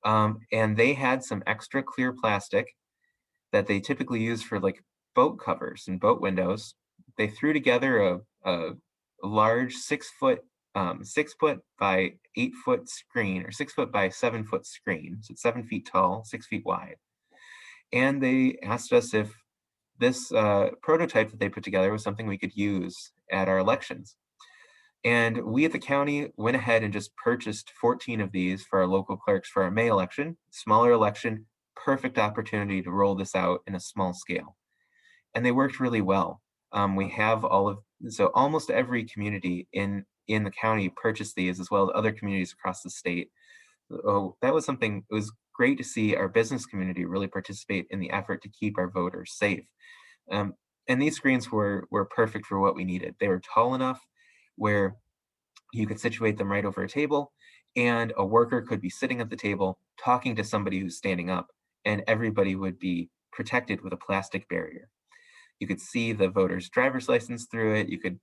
And they had some extra clear plastic that they typically use for like boat covers and boat windows. They threw together a large 6 foot by 8 foot screen, or 6 foot by 7 foot screen. So it's 7 feet tall, 6 feet wide. And they asked us if this prototype that they put together was something we could use at our elections. And we at the county went ahead and just purchased 14 of these for our local clerks for our May election, smaller election, perfect opportunity to roll this out in a small scale. And they worked really well. We have so almost every community in the county purchased these, as well as other communities across the state. Oh, that was something, it was great to see our business community really participate in the effort to keep our voters safe. Um, and these screens were perfect for what we needed. They were tall enough where you could situate them right over a table, and a worker could be sitting at the table talking to somebody who's standing up, and everybody would be protected with a plastic barrier. You could see the voter's driver's license through it. You could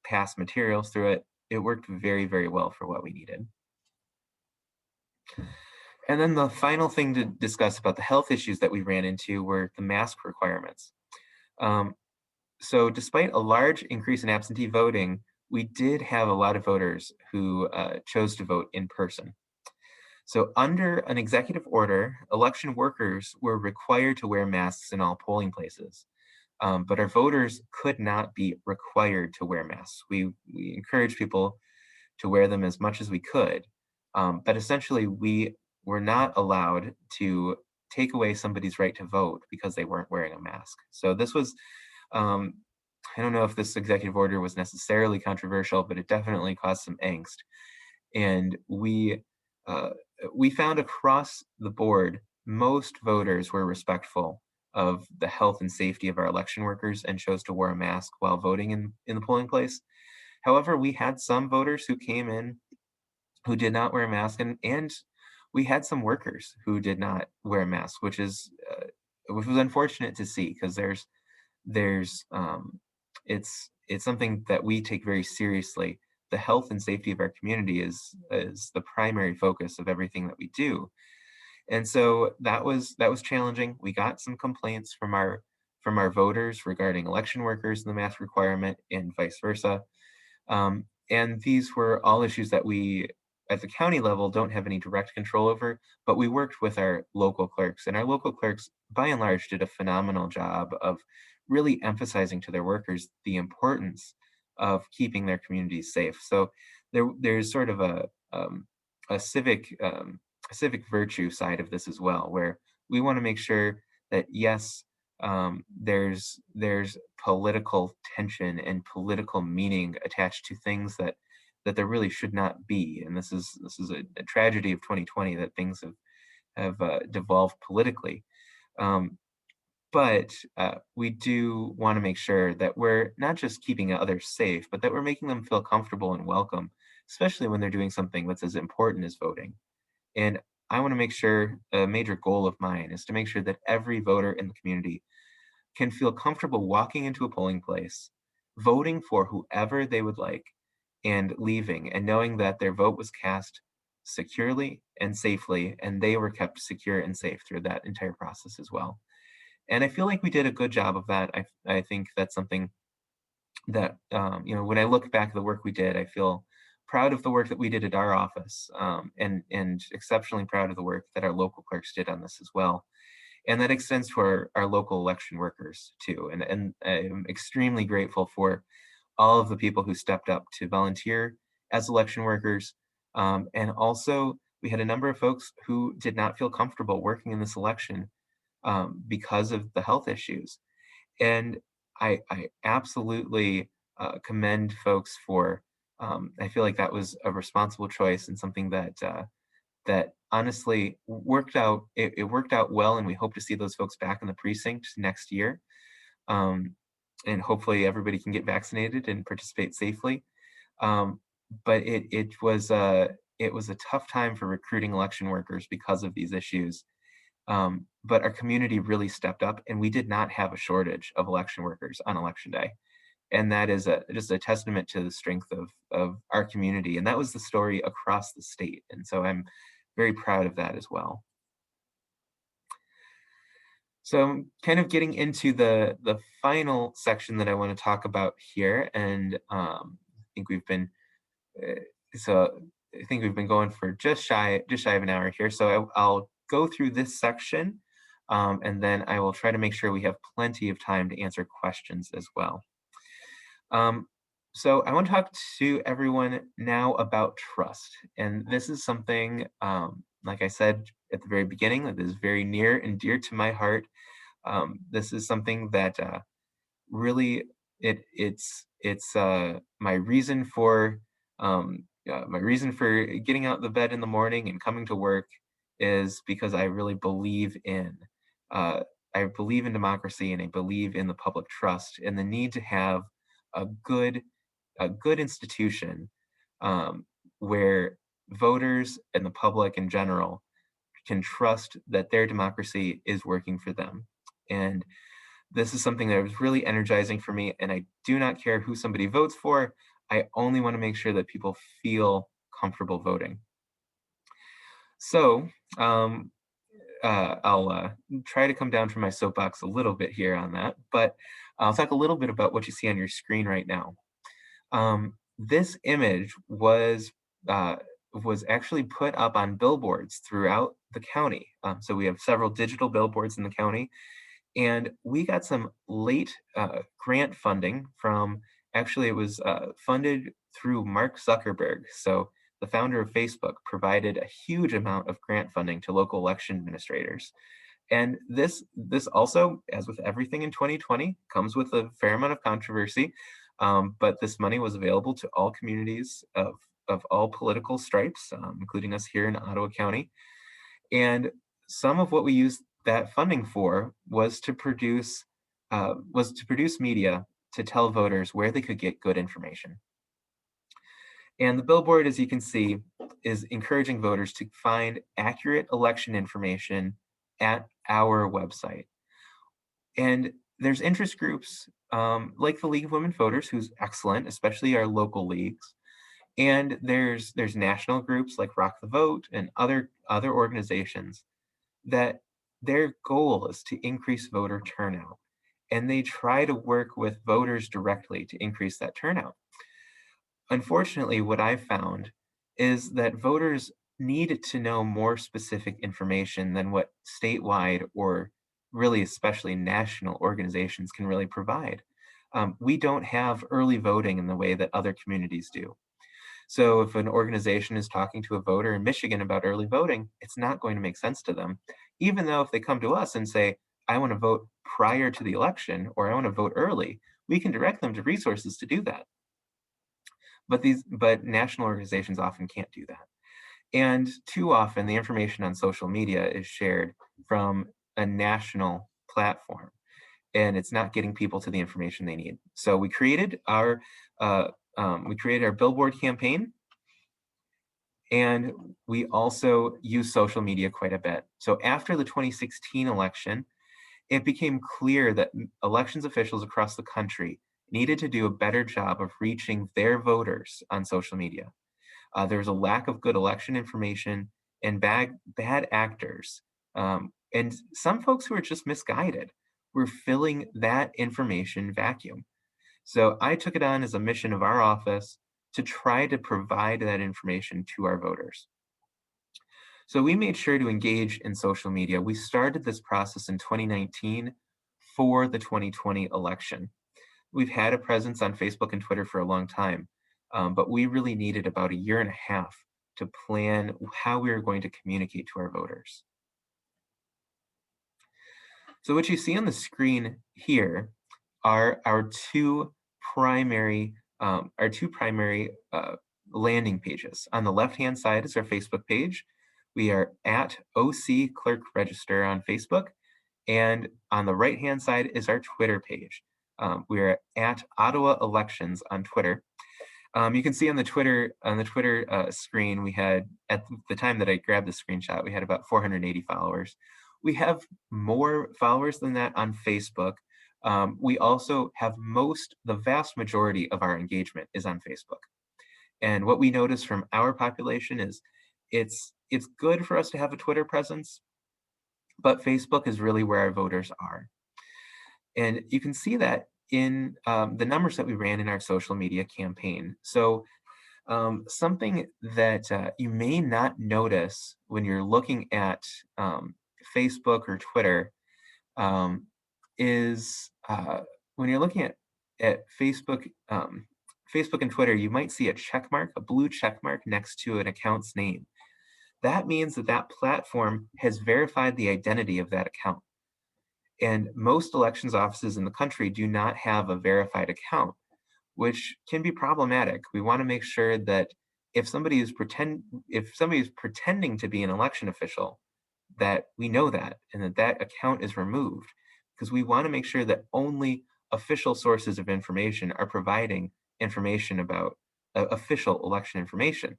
pass materials through it. It worked very, very well for what we needed. And then the final thing to discuss about the health issues that we ran into were the mask requirements. Um, so despite a large increase in absentee voting, we did have a lot of voters who chose to vote in person. So under an executive order, election workers were required to wear masks in all polling places. But our voters could not be required to wear masks. We encouraged people to wear them as much as we could. But essentially, we were not allowed to take away somebody's right to vote because they weren't wearing a mask. So this was, um, I don't know if this executive order was necessarily controversial, but it definitely caused some angst. And uh, we found across the board, most voters were respectful of the health and safety of our election workers and chose to wear a mask while voting in the polling place. However, we had some voters who came in who did not wear a mask, and we had some workers who did not wear a mask, which was unfortunate to see because there's it's something that we take very seriously. The health and safety of our community is the primary focus of everything that we do. And so that was challenging. We got some complaints from our voters regarding election workers and the mask requirement and vice versa. And these were all issues that we, at the county level, don't have any direct control over, but we worked with our local clerks, and our local clerks, by and large, did a phenomenal job of really emphasizing to their workers the importance of keeping their communities safe. So there's sort of a civic virtue side of this as well, where we want to make sure that yes, there's political tension and political meaning attached to things that there really should not be. And this is a tragedy of 2020 that things have devolved politically. Um, but we do want to make sure that we're not just keeping others safe, but that we're making them feel comfortable and welcome, especially when they're doing something that's as important as voting. And I want to make sure a major goal of mine is to make sure that every voter in the community can feel comfortable walking into a polling place, voting for whoever they would like, and leaving, and knowing that their vote was cast securely and safely, and they were kept secure and safe through that entire process as well. And I feel like we did a good job of that. I think that's something that, when I look back at the work we did, I feel proud of the work that we did at our office, and exceptionally proud of the work that our local clerks did on this as well. And that extends to our local election workers too. And I'm extremely grateful for all of the people who stepped up to volunteer as election workers. And also, we had a number of folks who did not feel comfortable working in this election because of the health issues. And I absolutely commend folks for. I feel like that was a responsible choice and something that honestly worked out. It worked out well, and we hope to see those folks back in the precinct next year. Um, and hopefully everybody can get vaccinated and participate safely. Um, but it was a tough time for recruiting election workers because of these issues. But our community really stepped up, and we did not have a shortage of election workers on election day. And that is just a testament to the strength of our community. And that was the story across the state. And so I'm very proud of that as well. So I'm kind of getting into the final section that I want to talk about here. And I think we've been uh, so I think we've been going for just shy of an hour here. So I'll go through this section and then I will try to make sure we have plenty of time to answer questions as well. Um, so I want to talk to everyone now about trust. And this is something, like I said at the very beginning, that is very near and dear to my heart. This is something that really it's my reason for getting out of the bed in the morning and coming to work is because I really uh, believe in democracy, and I believe in the public trust and the need to have a good a good institution, um, where voters and the public in general can trust that their democracy is working for them. And this is something that was really energizing for me, and I do not care who somebody votes for. I only want to make sure that people feel comfortable voting. So, um, I'll try to come down from my soapbox a little bit here on that, but I'll talk a little bit about what you see on your screen right now. This image uh, was actually put up on billboards throughout the county. So we have several digital billboards in the county, and we got some late grant funding from, actually, it was funded through Mark Zuckerberg. So the founder of Facebook provided a huge amount of grant funding to local election administrators. And this also, as with everything in 2020, comes with a fair amount of controversy. But this money was available to all communities of all political stripes, including us here in Ottawa County. And some of what we used that funding for was to produce media to tell voters where they could get good information. And the billboard, as you can see, is encouraging voters to find accurate election information at our website. And there's interest groups, like the League of Women Voters, who's excellent, especially our local leagues. And there's national groups like Rock the Vote and other organizations that their goal is to increase voter turnout. And they try to work with voters directly to increase that turnout. Unfortunately, what I've found is that voters need to know more specific information than what statewide, or really especially national organizations, can really provide. We don't have early voting in the way that other communities do. So if an organization is talking to a voter in Michigan about early voting, it's not going to make sense to them. Even though if they come to us and say, I want to vote prior to the election, or I want to vote early, we can direct them to resources to do that. But national organizations often can't do that. And too often the information on social media is shared from a national platform, and it's not getting people to the information they need. So uh, we created our billboard campaign, and we also use social media quite a bit. So after the 2016 election, it became clear that elections officials across the country needed to do a better job of reaching their voters on social media. There was a lack of good election information and bad actors. And some folks who were just misguided were filling that information vacuum. So I took it on as a mission of our office to try to provide that information to our voters. So we made sure to engage in social media. We started this process in 2019 for the 2020 election. We've had a presence on Facebook and Twitter for a long time, but we really needed about a year and a half to plan how we were going to communicate to our voters. So what you see on the screen here are our two primary landing pages. On the left-hand side is our Facebook page. We are at OC Clerk Register on Facebook, and on the right-hand side is our Twitter page. We are at Ottawa Elections on Twitter. You can see on the Twitter screen, we had, at the time that I grabbed the screenshot, we had about 480 followers. We have more followers than that on Facebook. We also have the vast majority of our engagement is on Facebook. And what we notice from our population is it's good for us to have a Twitter presence, but Facebook is really where our voters are. And you can see that in the numbers that we ran in our social media campaign. So something that you may not notice when you're looking at Facebook or Twitter um, is when you're looking at Facebook, Facebook and Twitter, you might see a check mark, a blue check mark next to an account's name. That means that that platform has verified the identity of that account. And most elections offices in the country do not have a verified account, which can be problematic. We want to make sure that if somebody is pretending to be an election official, that we know that and that that account is removed, because we want to make sure that only official sources of information are providing information about official election information.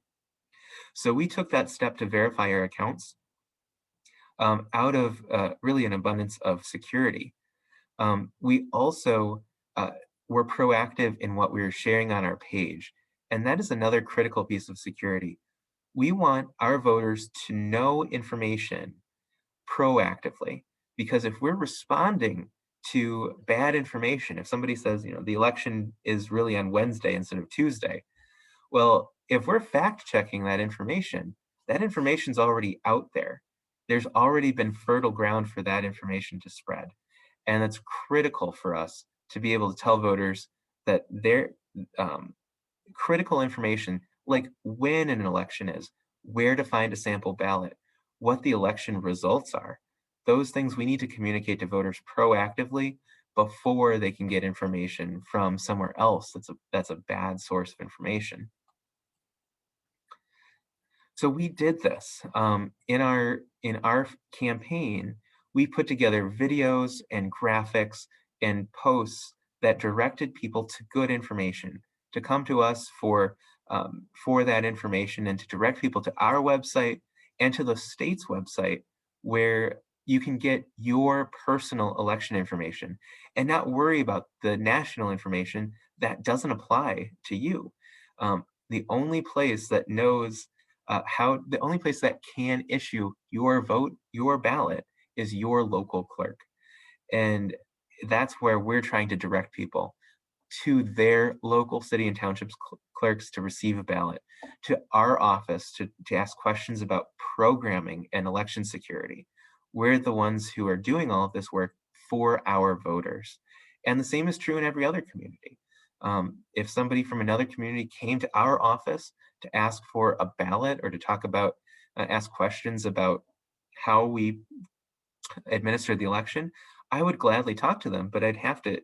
So we took that step to verify our accounts out of really an abundance of security. We also were proactive in what we were sharing on our page, and that is another critical piece of security. We want our voters to know information proactively, because if we're responding to bad information, if somebody says, the election is really on Wednesday instead of Tuesday, well, if we're fact checking that information's already out there. There's already been fertile ground for that information to spread. And it's critical for us to be able to tell voters that their critical information, like when an election is, where to find a sample ballot, what the election results are, those things we need to communicate to voters proactively before they can get information from somewhere else that's a bad source of information. So we did this in our campaign. We put together videos and graphics and posts that directed people to good information, to come to us for that information, and to direct people to our website and to the state's website, where you can get your personal election information and not worry about the national information that doesn't apply to you. The only place that knows the only place that can issue your vote, your ballot, is your local clerk. And that's where we're trying to direct people to their local city and townships clerks to receive a ballot, to our office to ask questions about programming and election security. We're the ones who are doing all of this work for our voters. And the same is true in every other community. If somebody from another community came to our office to ask for a ballot or to ask questions about how we administer the election, I would gladly talk to them, but I'd have to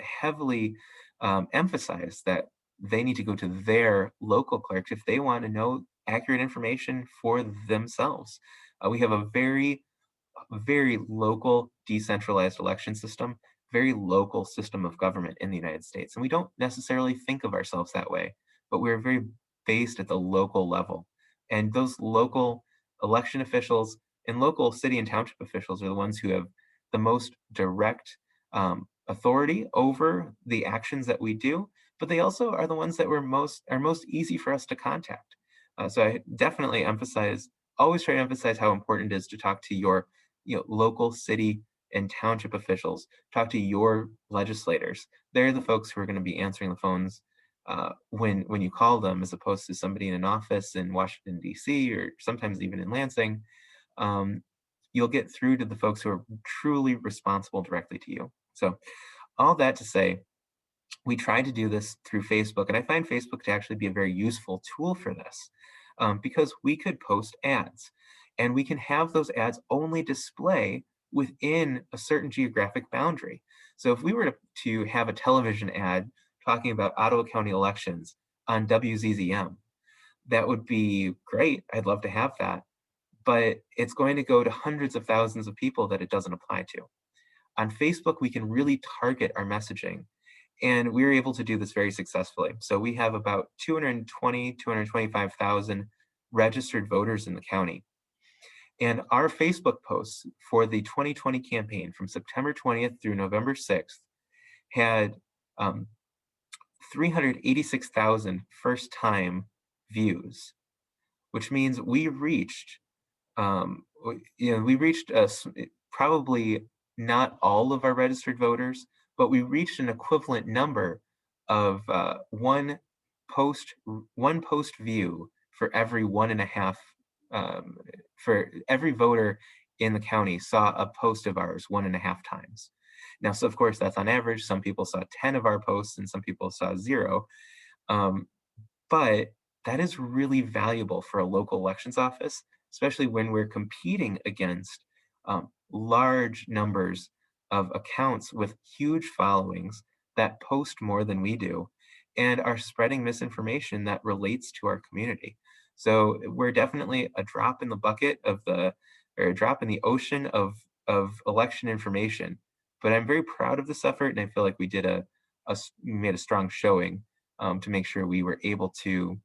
heavily emphasize that they need to go to their local clerks if they want to know accurate information for themselves. We have a very local, decentralized election system, very local system of government in the United States. And we don't necessarily think of ourselves that way, but we're very based at the local level. And those local election officials and local city and township officials are the ones who have the most direct authority over the actions that we do, but they also are the ones that are most easy for us to contact. So I definitely always try to emphasize how important it is to talk to your local city and township officials, talk to your legislators. They're the folks who are going to be answering the phones when you call them, as opposed to somebody in an office in Washington, D.C., or sometimes even in Lansing. You'll get through to the folks who are truly responsible directly to you. So all that to say, we try to do this through Facebook, and I find Facebook to actually be a very useful tool for this, because we could post ads, and we can have those ads only display within a certain geographic boundary. So if we were to have a television ad talking about Ottawa County elections on WZZM, that would be great. I'd love to have that, but it's going to go to hundreds of thousands of people that it doesn't apply to. On Facebook, we can really target our messaging, and we were able to do this very successfully. So we have about 225,000 registered voters in the county. And our Facebook posts for the 2020 campaign from September 20th through November 6th had 386,000 first-time views, which means we reached probably not all of our registered voters, but we reached an equivalent number of one post view for every 1.5 for every voter in the county saw a post of ours 1.5 times. Now, so of course, that's on average. Some people saw 10 of our posts and some people saw 0. Um, but that is really valuable for a local elections office, especially when we're competing against large numbers of accounts with huge followings that post more than we do and are spreading misinformation that relates to our community. So we're definitely a drop in the bucket or a drop in the ocean of election information. But I'm very proud of this effort, and I feel like we did we made a strong showing to make sure we were able to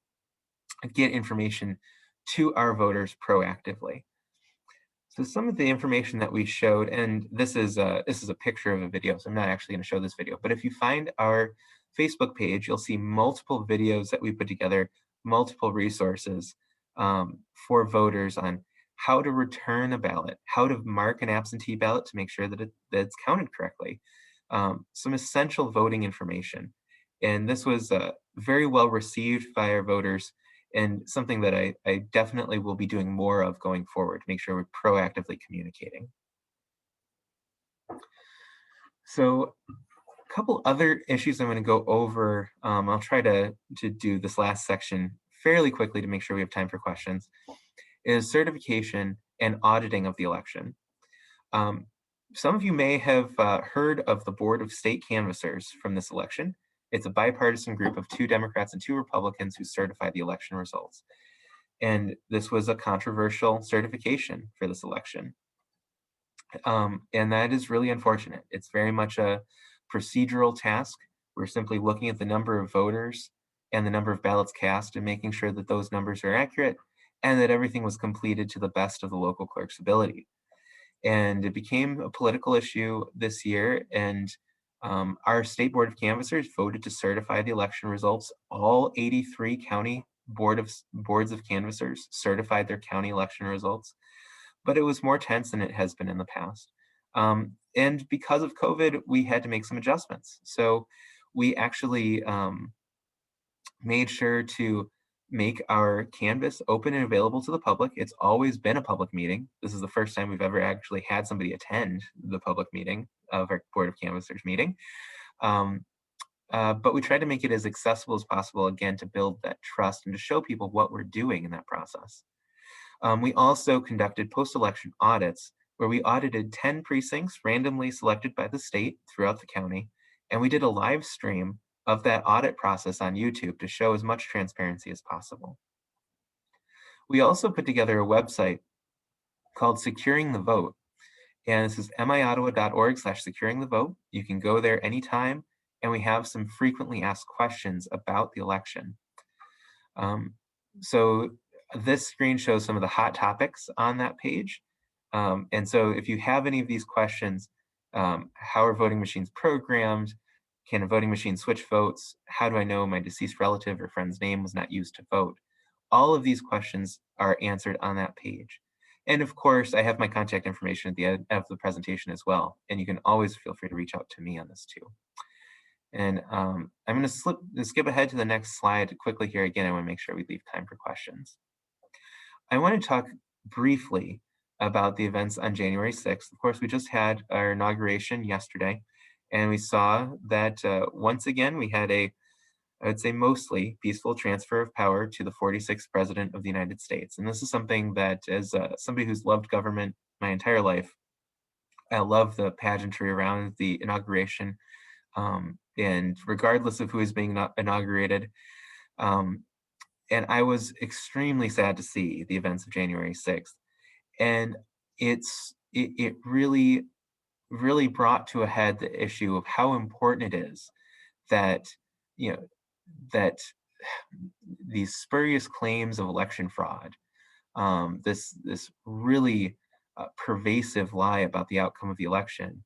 get information to our voters proactively. So some of the information that we showed, and this is a picture of a video, so I'm not actually going to show this video, but if you find our Facebook page, you'll see multiple videos that we put together, multiple resources for voters on how to return a ballot, how to mark an absentee ballot to make sure that it's counted correctly, some essential voting information. And this was very well received by our voters and something that I definitely will be doing more of going forward to make sure we're proactively communicating. So a couple other issues I'm going to go over. I'll try to do this last section fairly quickly to make sure we have time for questions, is certification and auditing of the election. Some of you may have heard of the Board of State Canvassers from this election. It's a bipartisan group of 2 Democrats and 2 Republicans who certify the election results. And this was a controversial certification for this election. And that is really unfortunate. It's very much a procedural task. We're simply looking at the number of voters and the number of ballots cast and making sure that those numbers are accurate and that everything was completed to the best of the local clerk's ability. And it became a political issue this year, and our state board of canvassers voted to certify the election results. All 83 county boards of canvassers certified their county election results, but it was more tense than it has been in the past. And because of COVID, we had to make some adjustments. So we actually made sure to make our canvas open and available to the public. It's always been a public meeting. This is the first time we've ever actually had somebody attend the public meeting of our Board of Canvassers meeting. But we tried to make it as accessible as possible, again, to build that trust and to show people what we're doing in that process. We also conducted post-election audits where we audited 10 precincts randomly selected by the state throughout the county, and we did a live stream of that audit process on YouTube to show as much transparency as possible. We also put together a website called Securing the Vote, and this is miottawa.org/securing the vote. You can go there anytime, and we have some frequently asked questions about the election. So this screen shows some of the hot topics on that page. And so if you have any of these questions, how are voting machines programmed? Can a voting machine switch votes? How do I know my deceased relative or friend's name was not used to vote? All of these questions are answered on that page. And of course, I have my contact information at the end of the presentation as well. And you can always feel free to reach out to me on this too. And I'm going to skip ahead to the next slide quickly here. Again, I want to make sure we leave time for questions. I want to talk briefly about the events on January 6th. Of course, we just had our inauguration yesterday, and we saw that once again, we had I would say mostly peaceful transfer of power to the 46th President of the United States. And this is something that, as somebody who's loved government my entire life, I love the pageantry around the inauguration. And regardless of who is being inaugurated, and I was extremely sad to see the events of January 6th. And it really, really brought to a head the issue of how important it is that, that these spurious claims of election fraud, this really pervasive lie about the outcome of the election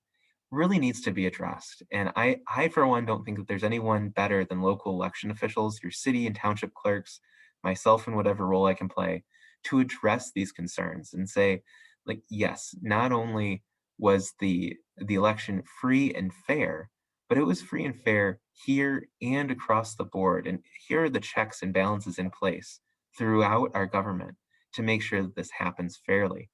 really needs to be addressed. And I, for one, don't think that there's anyone better than local election officials, your city and township clerks, myself in whatever role I can play, to address these concerns and say, like, yes, not only was the election free and fair, but it was free and fair here and across the board. And here are the checks and balances in place throughout our government to make sure that this happens fairly.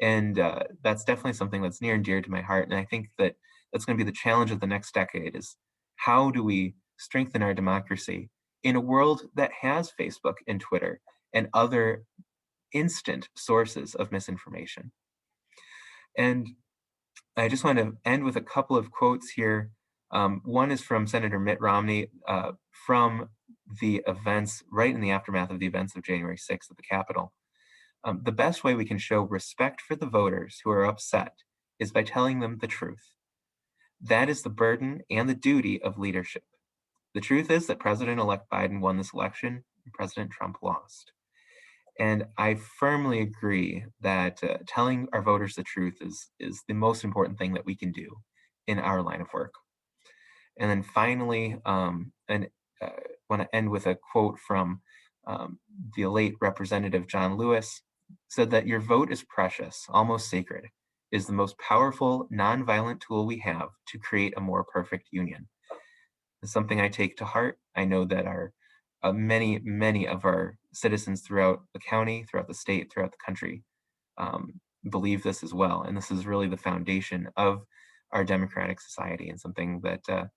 And that's definitely something that's near and dear to my heart. And I think that that's going to be the challenge of the next decade is how do we strengthen our democracy in a world that has Facebook and Twitter and other instant sources of misinformation. And I just want to end with a couple of quotes here. One is from Senator Mitt Romney from the events, right in the aftermath of the events of January 6th at the Capitol. The best way we can show respect for the voters who are upset is by telling them the truth. That is the burden and the duty of leadership. The truth is that President-elect Biden won this election and President Trump lost. And I firmly agree that telling our voters the truth is the most important thing that we can do in our line of work. And then finally, I want to end with a quote from the late Representative John Lewis, said that your vote is precious, almost sacred, is the most powerful nonviolent tool we have to create a more perfect union. It's something I take to heart. I know that our many of our citizens throughout the county, throughout the state, throughout the country believe this as well. And this is really the foundation of our democratic society and something that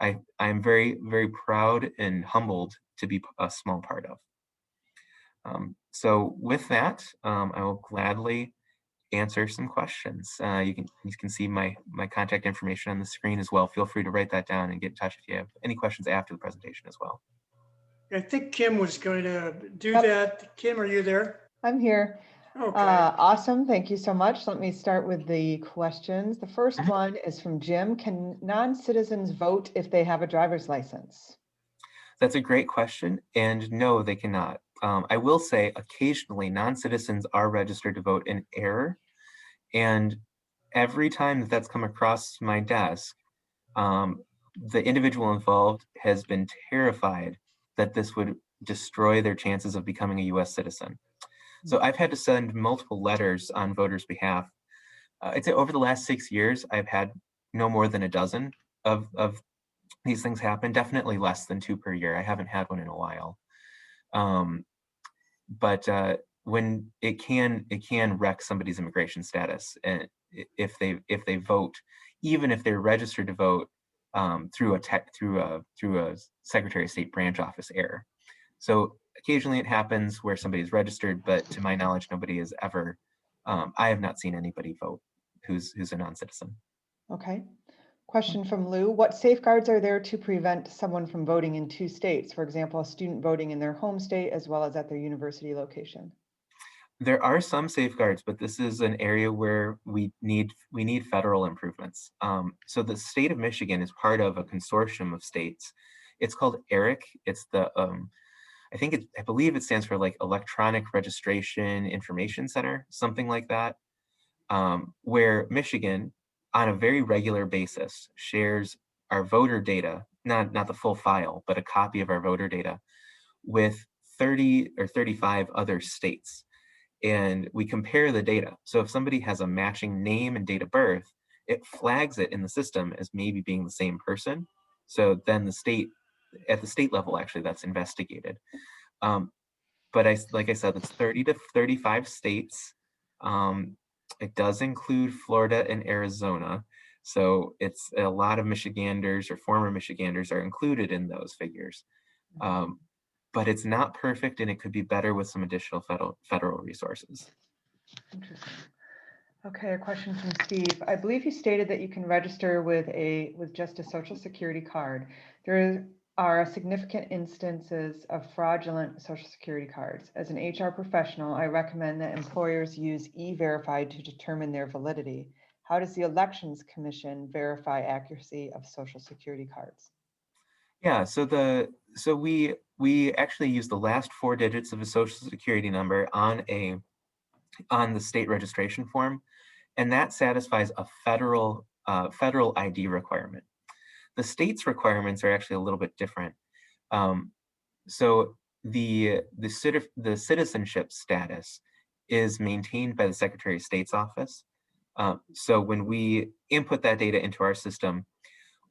I am very, very proud and humbled to be a small part of. So with that, I will gladly answer some questions. You can see my contact information on the screen as well. Feel free to write that down and get in touch if you have any questions after the presentation as well. I think Kim was going to do Yep. that. Kim, are you there? I'm here. Okay. Awesome. Thank you so much. Let me start with the questions. The first one is from Jim. Can non-citizens vote if they have a driver's license? That's a great question. And no, they cannot. I will say occasionally non-citizens are registered to vote in error. And every time that that's come across my desk, the individual involved has been terrified that this would destroy their chances of becoming a US citizen. So I've had to send multiple letters on voters' behalf. I'd say over the last 6 years, I've had no more than a dozen of these things happen, definitely less than 2 per year. I haven't had one in a while. But when it can wreck somebody's immigration status, and if they vote, even if they're registered to vote through a Secretary of State branch office error. So occasionally it happens where somebody is registered, but to my knowledge, nobody has ever. I have not seen anybody vote who's a non-citizen. Okay. Question from Lou. What safeguards are there to prevent someone from voting in 2 states? For example, a student voting in their home state as well as at their university location. There are some safeguards, but this is an area where we need federal improvements. So the state of Michigan is part of a consortium of states. It's called ERIC. It's the I believe it stands for like Electronic Registration Information Center, something like that, where Michigan, on a very regular basis, shares our voter data, not the full file, but a copy of our voter data with 30 or 35 other states. And we compare the data. So if somebody has a matching name and date of birth, it flags it in the system as maybe being the same person. So then at the state level, actually, that's investigated. But like I said, it's 30 to 35 states. It does include Florida and Arizona. So it's a lot of Michiganders or former Michiganders are included in those figures. But it's not perfect, and it could be better with some additional federal resources. Interesting. Okay, a question from Steve. I believe you stated that you can register with just a Social Security card. There are significant instances of fraudulent Social Security cards. As an HR professional, I recommend that employers use E-Verify to determine their validity. How does the Elections Commission verify accuracy of Social Security cards? Yeah, so we actually use the last 4 digits of a Social Security number on the state registration form, and that satisfies a federal ID requirement. The state's requirements are actually a little bit different. So the citizenship status is maintained by the Secretary of State's office. So when we input that data into our system,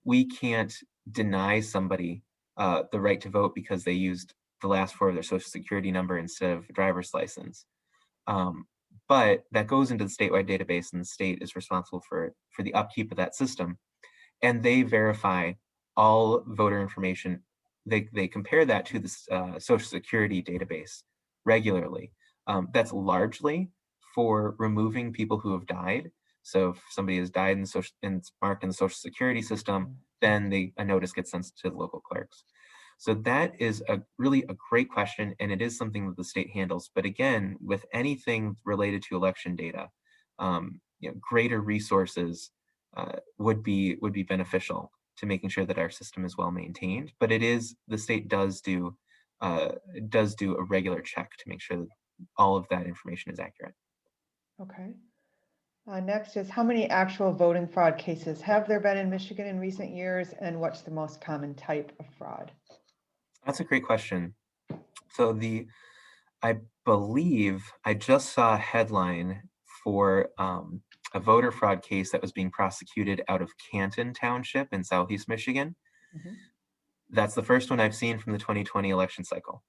we can't deny somebody the right to vote because they used the last 4 of their Social Security number instead of a driver's license. but that goes into the statewide database, and the state is responsible for the upkeep of that system. And they verify all voter information. They compare that to the Social Security database regularly. That's largely for removing people who have died. So if somebody has died and it's marked in the Social Security system, then a notice gets sent to the local clerks. So that is really a great question, and it is something that the state handles. But again, with anything related to election data, greater resources would be beneficial to making sure that our system is well maintained. But the state does do a regular check to make sure that all of that information is accurate. Okay. Next is, how many actual voting fraud cases have there been in Michigan in recent years, and what's the most common type of fraud? That's a great question. So I believe I just saw a headline for a voter fraud case that was being prosecuted out of Canton Township in Southeast Michigan. Mm-hmm. That's the first one I've seen from the 2020 election cycle.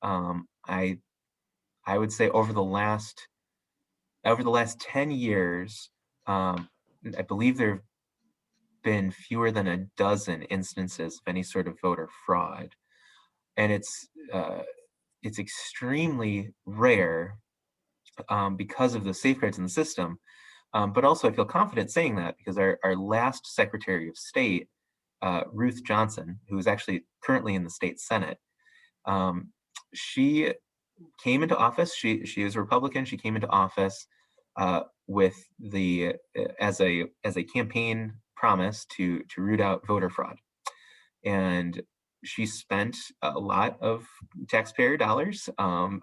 I would say over the last 10 years, I believe there have been fewer than a dozen instances of any sort of voter fraud, and it's extremely rare because of the safeguards in the system. But also I feel confident saying that because our last Secretary of State, Ruth Johnson, who is actually currently in the state Senate, she came into office. She is a Republican. She came into office with as a campaign promise to root out voter fraud, and she spent a lot of taxpayer dollars on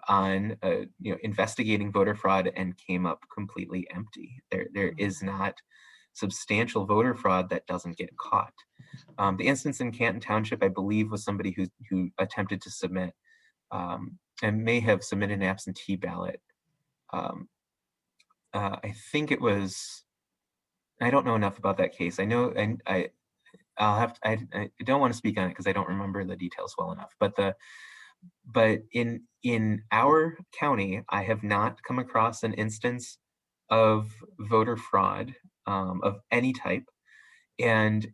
investigating voter fraud and came up completely empty. There is not substantial voter fraud that doesn't get caught. The instance in Canton Township, I believe, was somebody who attempted to submit and may have submitted an absentee ballot. I think it was. I don't know enough about that case. I know, and I don't want to speak on it because I don't remember the details well enough. But in our county, I have not come across an instance of voter fraud of any type, and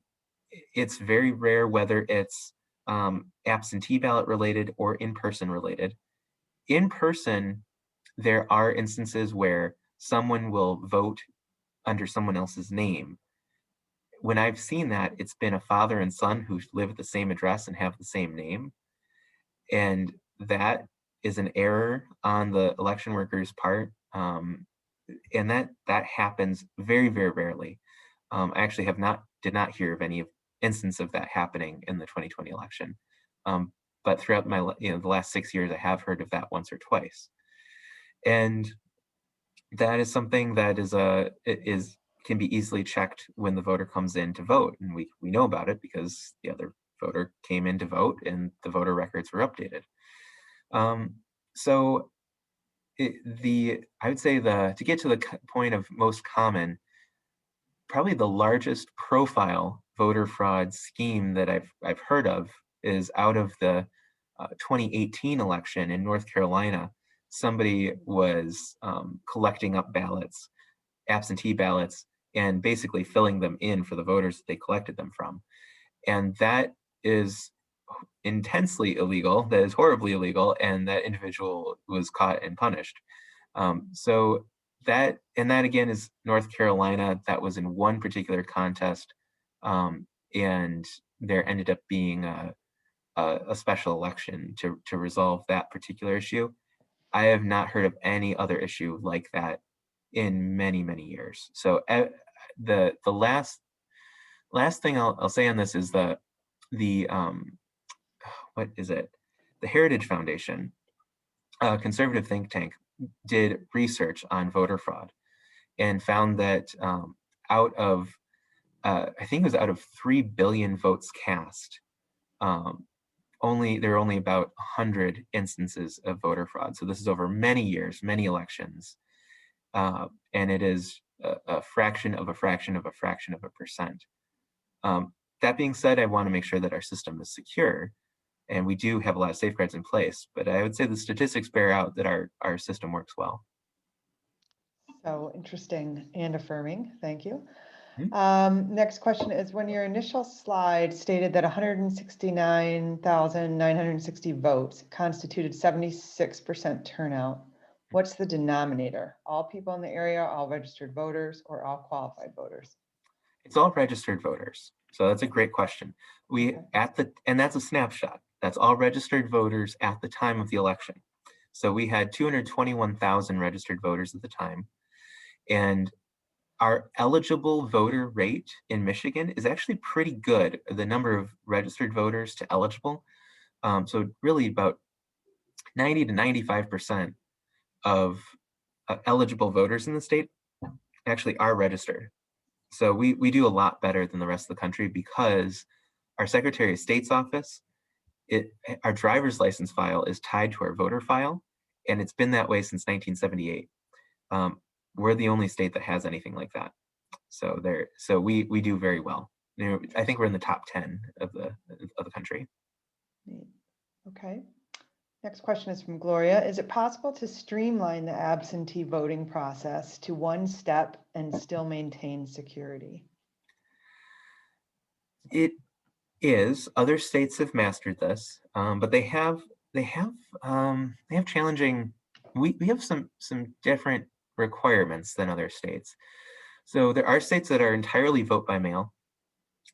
it's very rare whether it's absentee ballot related or in-person related. In person, there are instances where someone will vote under someone else's name. When I've seen that, it's been a father and son who live at the same address and have the same name. And that is an error on the election worker's part. And that happens very, very rarely. I actually did not hear of any instance of that happening in the 2020 election. But throughout the last 6 years, I have heard of that once or twice. And that is something that can be easily checked when the voter comes in to vote. And we know about it because the other voter came in to vote and the voter records were updated. So I would say to get to the point of most common, probably the largest profile voter fraud scheme that I've heard of is out of the 2018 election in North Carolina. Somebody was collecting up ballots, absentee ballots, and basically filling them in for the voters that they collected them from. And that is intensely illegal, that is horribly illegal, and that individual was caught and punished. So that again is North Carolina. That was in one particular contest, and there ended up being a special election to resolve that particular issue. I have not heard of any other issue like that in many, many years. So the last thing I'll say on this is the what is it? The Heritage Foundation, a conservative think tank, did research on voter fraud and found that out of I think it was out of 3 billion votes cast, there are only about 100 instances of voter fraud. So this is over many years, many elections. And it is a fraction of a fraction of a fraction of a percent. That being said, I want to make sure that our system is secure, and we do have a lot of safeguards in place, but I would say the statistics bear out that our system works well. So interesting and affirming. Thank you. Mhm. Next question is, when your initial slide stated that 169,960 votes constituted 76% turnout, what's the denominator? All people in the area, all registered voters, or all qualified voters? It's all registered voters. So that's a great question. Okay. And that's a snapshot. That's all registered voters at the time of the election. So we had 221,000 registered voters at the time. And our eligible voter rate in Michigan is actually pretty good. The number of registered voters to eligible. So really about 90 to 95% of eligible voters in the state actually are registered. So we do a lot better than the rest of the country because our Secretary of State's office, our driver's license file is tied to our voter file, and it's been that way since 1978. We're the only state that has anything like that. So we do very well. I think we're in the top 10 of the country. Okay. Next question is from Gloria. Is it possible to streamline the absentee voting process to one step and still maintain security? It is. Other states have mastered this, but they have challenging. We have some different requirements than other states. So there are states that are entirely vote by mail.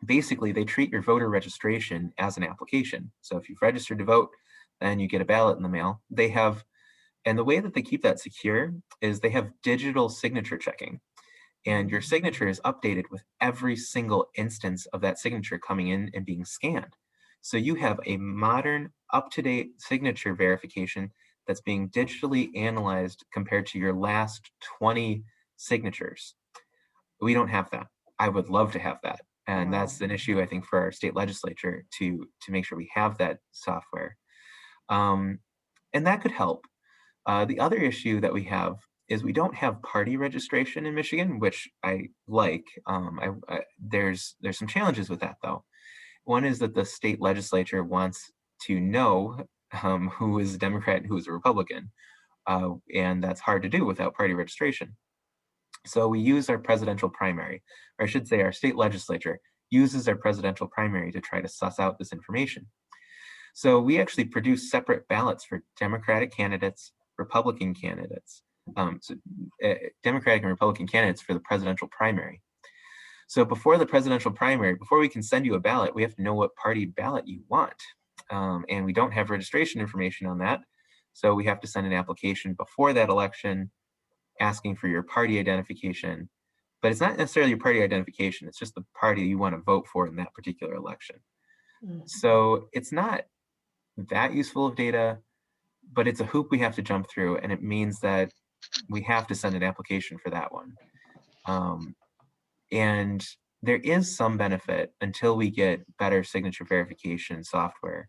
Basically, they treat your voter registration as an application. So if you've registered to vote, then you get a ballot in the mail. And the way that they keep that secure is they have digital signature checking. And your signature is updated with every single instance of that signature coming in and being scanned. So you have a modern, up-to-date signature verification that's being digitally analyzed compared to your last 20 signatures. We don't have that. I would love to have that. And that's an issue, I think, for our state legislature to make sure we have that software. And that could help. The other issue that we have is we don't have party registration in Michigan, which I like. There's some challenges with that, though. One is that the state legislature wants to know who is a Democrat and who is a Republican, and that's hard to do without party registration. So we use our presidential primary, or I should say our state legislature uses our presidential primary to try to suss out this information. So we actually produce separate ballots for Democratic candidates, Republican candidates, Democratic and Republican candidates for the presidential primary. So before the presidential primary, before we can send you a ballot, we have to know what party ballot you want. And we don't have registration information on that. So we have to send an application before that election asking for your party identification. But it's not necessarily your party identification, it's just the party you want to vote for in that particular election. So it's not that useful of data, but it's a hoop we have to jump through, and it means that we have to send an application for that one. And there is some benefit until we get better signature verification software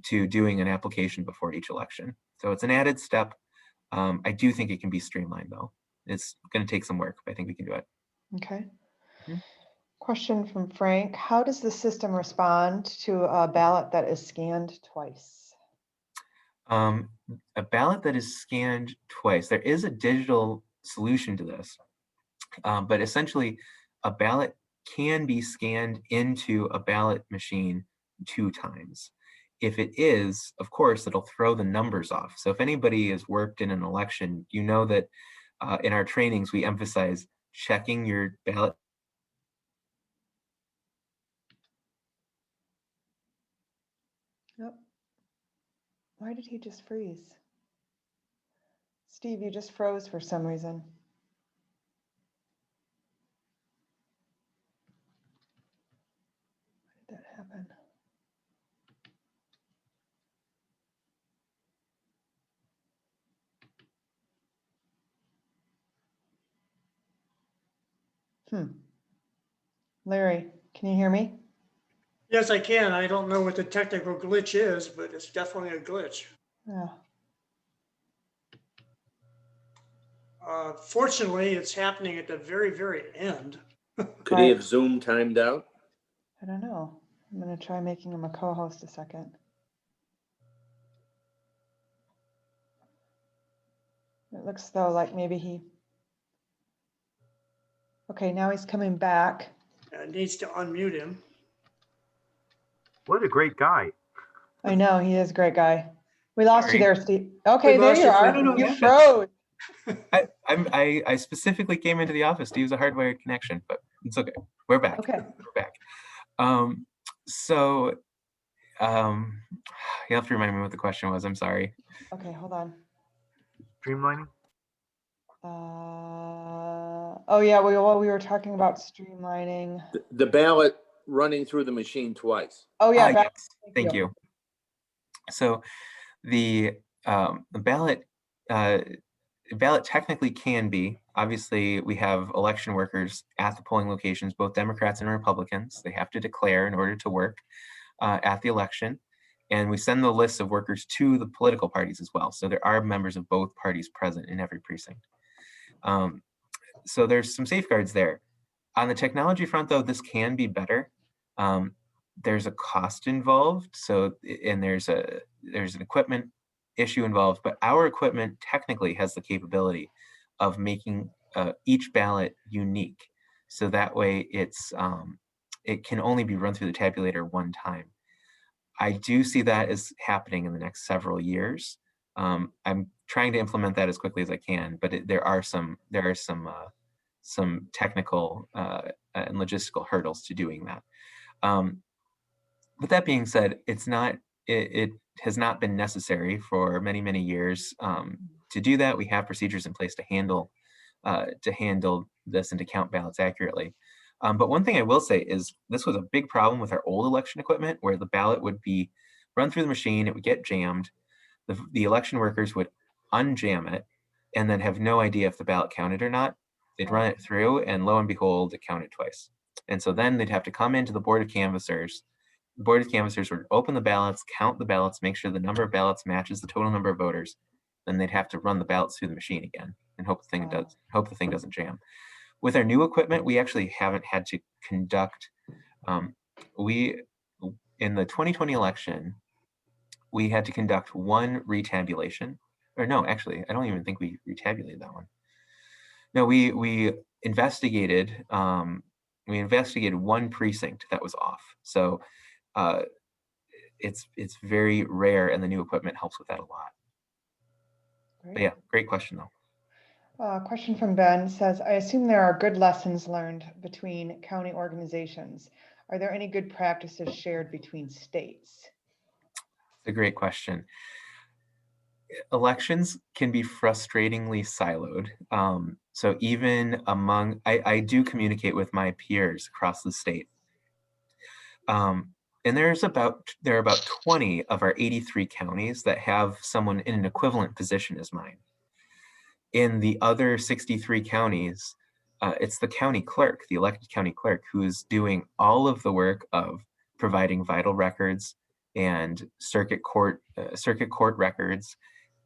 to doing an application before each election. So it's an added step. I do think it can be streamlined, though. It's going to take some work, but I think we can do it. Okay. Question from Frank. How does the system respond to a ballot that is scanned twice? A ballot that is scanned twice. There is a digital solution to this, but essentially a ballot can be scanned into a ballot machine 2 times. If it is, of course, it'll throw the numbers off. So if anybody has worked in an election, you know that in our trainings, we emphasize checking your ballot. Yep. Why did he just freeze? Steve, you just froze for some reason. Why did that happen? Larry, can you hear me? Yes, I can. I don't know what the technical glitch is, but it's definitely a glitch. Yeah. Fortunately, it's happening at the very, very end. Could he have Zoom timed out? I don't know. I'm going to try making him a co-host a second. It looks though like maybe he Okay, now he's coming back. Needs to unmute him. What a great guy. I know, he is a great guy. We lost Sorry. you there, Steve. Okay, there lost you you for a are. minute. You Yeah. froze. I specifically came into the office to use a hardwired connection, but it's okay. We're back. Okay. We're back. So you have to remind me what the question was. I'm sorry. Okay, hold on. Streamlining? Oh yeah, we were talking about streamlining. The ballot running through the machine twice. Oh yeah, Yes. Thank you. So the ballot technically can be, obviously we have election workers at the polling locations, both Democrats and Republicans. They have to declare in order to work at the election. And we send the list of workers to the political parties as well. So there are members of both parties present in every precinct. So there's some safeguards there. On the technology front though, this can be better. There's a cost involved. So, and there's an equipment issue involved, but our equipment technically has the capability of making each ballot unique. So that way it can only be run through the tabulator one time. I do see that as happening in the next several years. I'm trying to implement that as quickly as I can, but there are some technical and logistical hurdles to doing that. With that being said, it has not been necessary for many, many years to do that. We have procedures in place to handle this and to count ballots accurately. But one thing I will say is this was a big problem with our old election equipment, where the ballot would be run through the machine, it would get jammed, the election workers would unjam it, and then have no idea if the ballot counted or not. They'd run it through, and lo and behold, it counted twice. And so then they'd have to come into the Board of Canvassers. The Board of Canvassers would open the ballots, count the ballots, make sure the number of ballots matches the total number of voters. Then they'd have to run the ballots through the machine again and hope the thing doesn't jam. With our new equipment, we actually haven't had to conduct. In the 2020 election, we had to conduct one retabulation. Or no, actually, I don't even think we retabulated that one. No, we investigated. We investigated one precinct that was off. So it's very rare, and the new equipment helps with that a lot. Great. But yeah, great question though. Question from Ben says, I assume there are good lessons learned between county organizations. Are there any good practices shared between states? It's a great question. Elections can be frustratingly siloed. So even among, I do communicate with my peers across the state. And there are about 20 of our 83 counties that have someone in an equivalent position as mine. In the other 63 counties, it's the county clerk, the elected county clerk, who is doing all of the work of providing vital records and circuit court records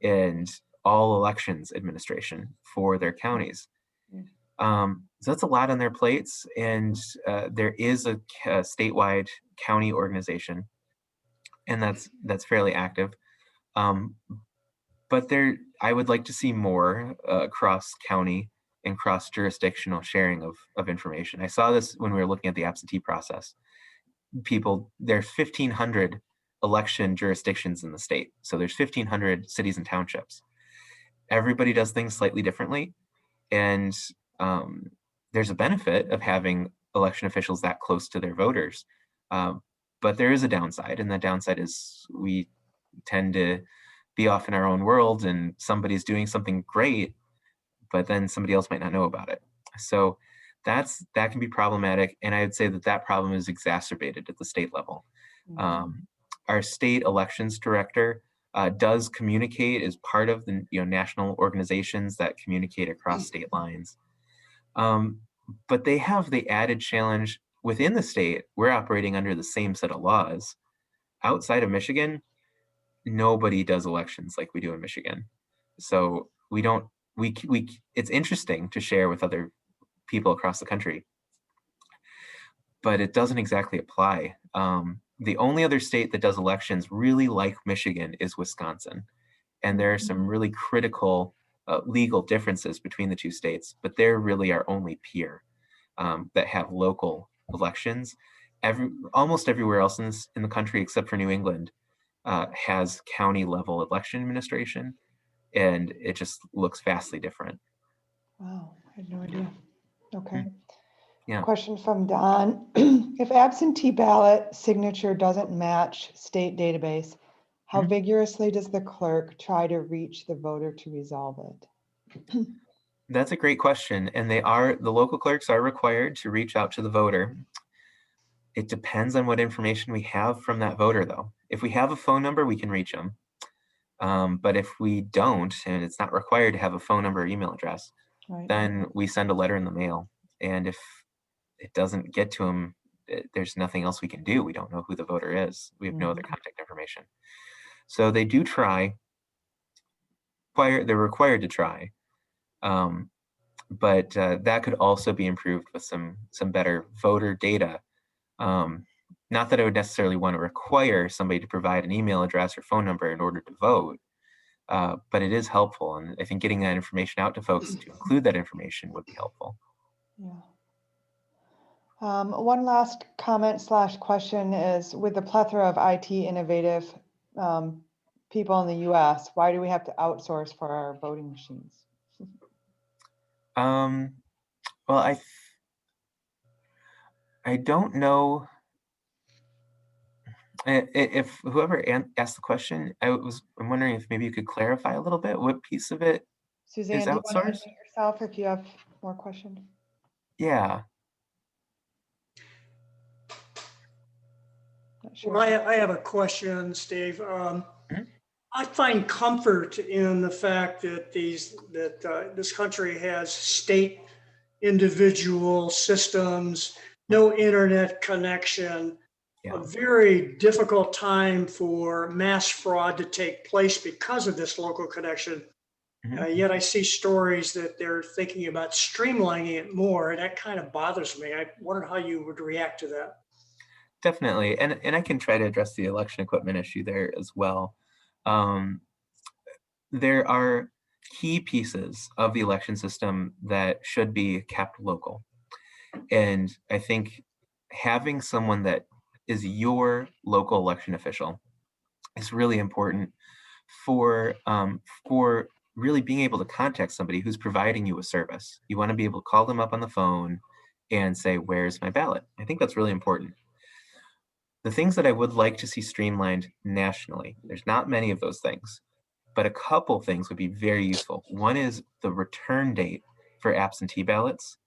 and all elections administration for their counties. So that's a lot on their plates, and there is a statewide county organization, and that's fairly active. But I would like to see more cross-county and cross-jurisdictional sharing of information. I saw this when we were looking at the absentee process. There's 1,500 election jurisdictions in the state. So there's 1,500 cities and townships. Everybody does things slightly differently. And there's a benefit of having election officials that close to their voters. But there is a downside, and the downside is we tend to be off in our own world, and somebody's doing something great, but then somebody else might not know about it. So that can be problematic, and I would say that problem is exacerbated at the state level. Our state elections director does communicate as part of the national organizations that communicate across state lines. But they have the added challenge within the state. We're operating under the same set of laws. Outside of Michigan, nobody does elections like we do in Michigan. So it's interesting to share with other people across the country, but it doesn't exactly apply. The only other state that does elections really like Michigan is Wisconsin. And there are some really critical legal differences between the two states, but they're really our only peer. that have local elections. Almost everywhere else in the country, except for New England, has county level election administration, and it just looks vastly different. Wow, I had no idea. Okay. Yeah. Question from Don. If absentee ballot signature doesn't match state database, how Mhm. vigorously does the clerk try to reach the voter to resolve it? That's a great question. And the local clerks are required to reach out to the voter. It depends on what information we have from that voter, though. If we have a phone number, we can reach them. But if we don't, and it's not required to have a phone number or email address, Right. then we send a letter in the mail. And if it doesn't get to them, there's nothing else we can do. We don't know who the voter is. We have no other contact information. So they do try. They're required to try. But that could also be improved with some better voter data. Not that I would necessarily want to require somebody to provide an email address or phone number in order to vote, but it is helpful. And I think getting that information out to folks to include that information would be helpful. Yeah. One last comment / question is, with the plethora of IT innovative people in the US, why do we have to outsource for our voting machines? Well, I don't know if whoever asked the question, I'm wondering if maybe you could clarify a little bit what piece of it Suzanne, is do you want to outsourced? unmute yourself if you have more questions? Yeah. Not sure. Well, I have a question, Steve. Mhm. I find comfort in the fact that this country has state individual systems, no internet connection, Yeah. a very difficult time for mass fraud to take place because of this local connection. Mhm. Yet I see stories that they're thinking about streamlining it more, and that kind of bothers me. I wondered how you would react to that. Definitely. And I can try to address the election equipment issue there as well. There are key pieces of the election system that should be kept local. And I think having someone that is your local election official is really important for really being able to contact somebody who's providing you a service. You want to be able to call them up on the phone and say, "Where's my ballot?" I think that's really important. The things that I would like to see streamlined nationally, there's not many of those things, but a couple things would be very useful. One is the return date for absentee ballots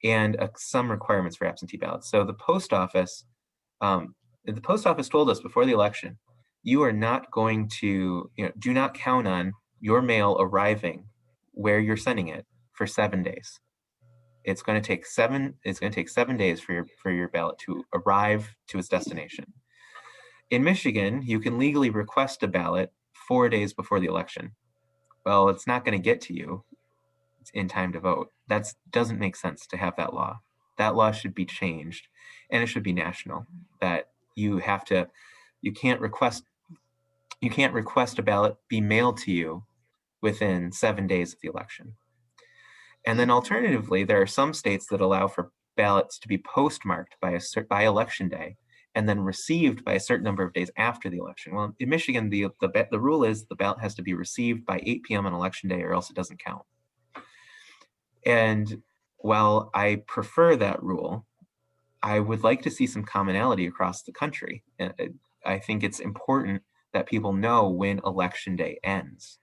and some requirements for absentee ballots. So the post office told us before the election, you are not going to, do not count on your mail arriving where you're sending it for 7 days. It's going to take 7 days for your ballot to arrive to its destination. In Michigan, you can legally request a ballot 4 days before the election. Well, it's not going to get to you in time to vote. That doesn't make sense to have that law. That law should be changed, and it should be national. That you can't request a ballot be mailed to you within 7 days of the election. And then alternatively, there are some states that allow for ballots to be postmarked by election day and then received by a certain number of days after the election. Well, in Michigan, the rule is the ballot has to be received by 8 p.m. on election day, or else it doesn't count. And while I prefer that rule, I would like to see some commonality across the country. I think it's important that people know when election day ends.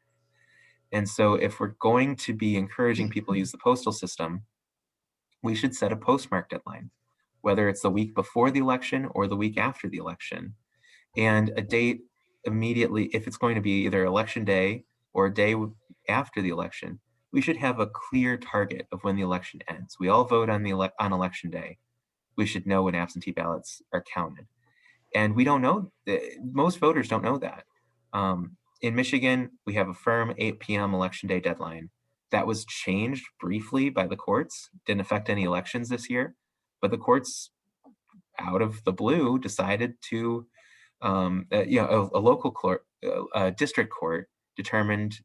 And so if we're going to be encouraging people to use the postal system, we should set a postmark deadline, whether it's the week before the election or the week after the election, and a date immediately. If it's going to be either election day or a day after the election, we should have a clear target of when the election ends. We all vote on election day. We should know when absentee ballots are counted. And we don't know, most voters don't know that. In Michigan, we have a firm 8 p.m. election day deadline. That was changed briefly by the courts, didn't affect any elections this year, but the courts, out of the blue, decided to, a local court, a district court determined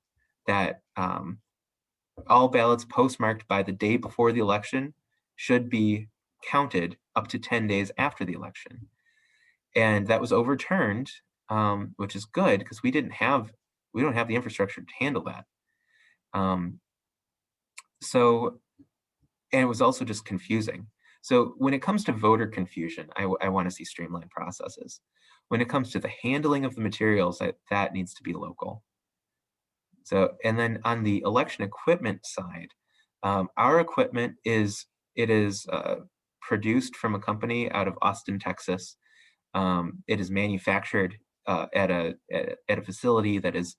that all ballots postmarked by the day before the election should be counted up to 10 days after the election. And that was overturned, which is good because we don't have the infrastructure to handle that. And it was also just confusing. So when it comes to voter confusion, I want to see streamlined processes. When it comes to the handling of the materials, that needs to be local. So, and then on the election equipment side, our equipment is produced from a company out of Austin, Texas. It is manufactured at a facility that is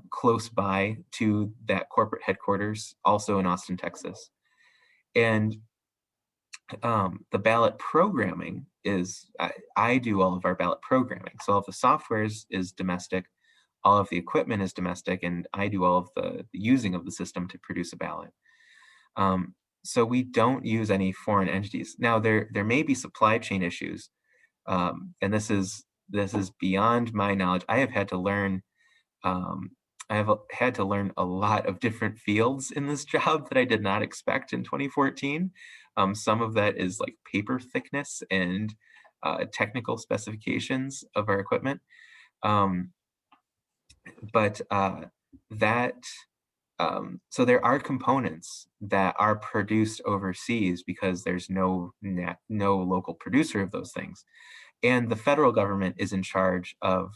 close by to that corporate headquarters, also in Austin, Texas. And the ballot programming is, I do all of our ballot programming. So all of the software is domestic, all of the equipment is domestic, and I do all of the using of the system to produce a ballot. So we don't use any foreign entities. Now there may be supply chain issues, and this is beyond my knowledge. I have had to learn a lot of different fields in this job that I did not expect in 2014. Some of that is like paper thickness and technical specifications of our equipment. So there are components that are produced overseas because there's no local producer of those things. And the federal government is in charge of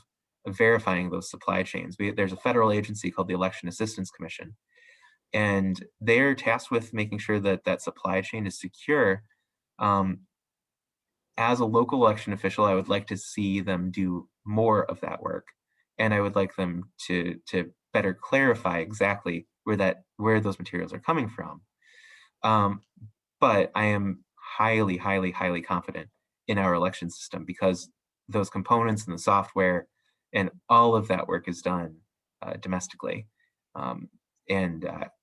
verifying those supply chains. There's a federal agency called the Election Assistance Commission, and they're tasked with making sure that that supply chain is secure. As a local election official, I would like to see them do more of that work, and I would like them to better clarify exactly where those materials are coming from. But I am highly, highly, highly confident in our election system because those components and the software and all of that work is done domestically.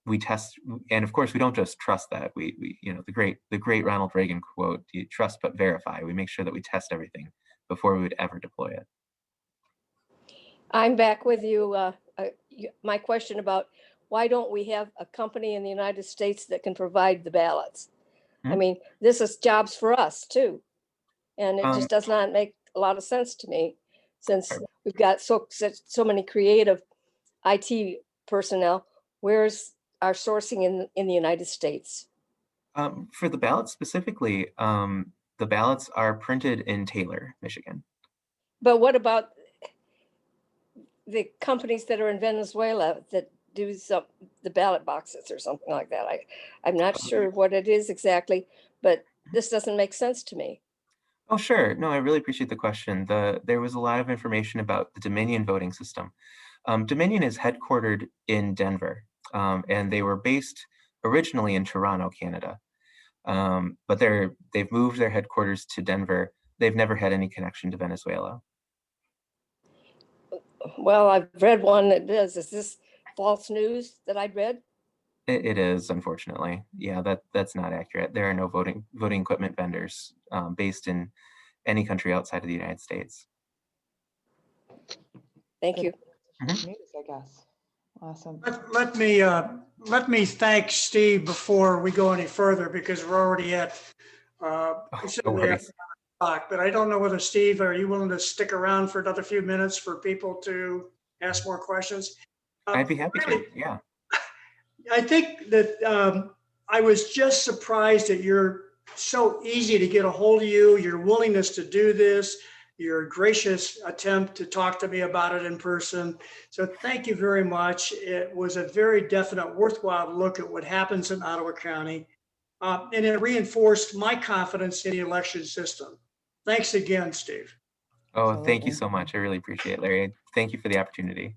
We test, and of course we don't just trust that. We the great Ronald Reagan quote, "You trust but verify." We make sure that we test everything before we would ever deploy it. I'm back with you. My question about why don't we have a company in the United States that can provide the ballots? I mean, this is jobs for us too. And it just does not make a lot of sense to me since we've got so many creative IT personnel. Where's our sourcing in the United States? For the ballots specifically, the ballots are printed in Taylor, Michigan. But what about the companies that are in Venezuela that do the ballot boxes or something like that? I'm not sure what it is exactly, but this doesn't make sense to me. Oh, sure. No, I really appreciate the question. There was a lot of information about the Dominion voting system. Dominion is headquartered in Denver, and they were based originally in Toronto, Canada. But they've moved their headquarters to Denver. They've never had any connection to Venezuela. Well, I've read one that does. Is this false news that I'd read? It is, unfortunately. Yeah, that's not accurate. There are no voting equipment vendors based in any country outside of the United States. Thank you. News, I guess. Awesome. Let me thank Steve before we go any further because we're already at No worries. clock. But I don't know whether Steve, are you willing to stick around for another few minutes for people to ask more questions? I'd be happy to. Yeah. I think that I was just surprised that you're so easy to get a hold of you, your willingness to do this, your gracious attempt to talk to me about it in person. So thank you very much. It was a very definite, worthwhile look at what happens in Ottawa County. And it reinforced my confidence in the election system. Thanks again, Steve. Oh, thank you Absolutely. so much. I really appreciate it, Larry. Thank you for the opportunity.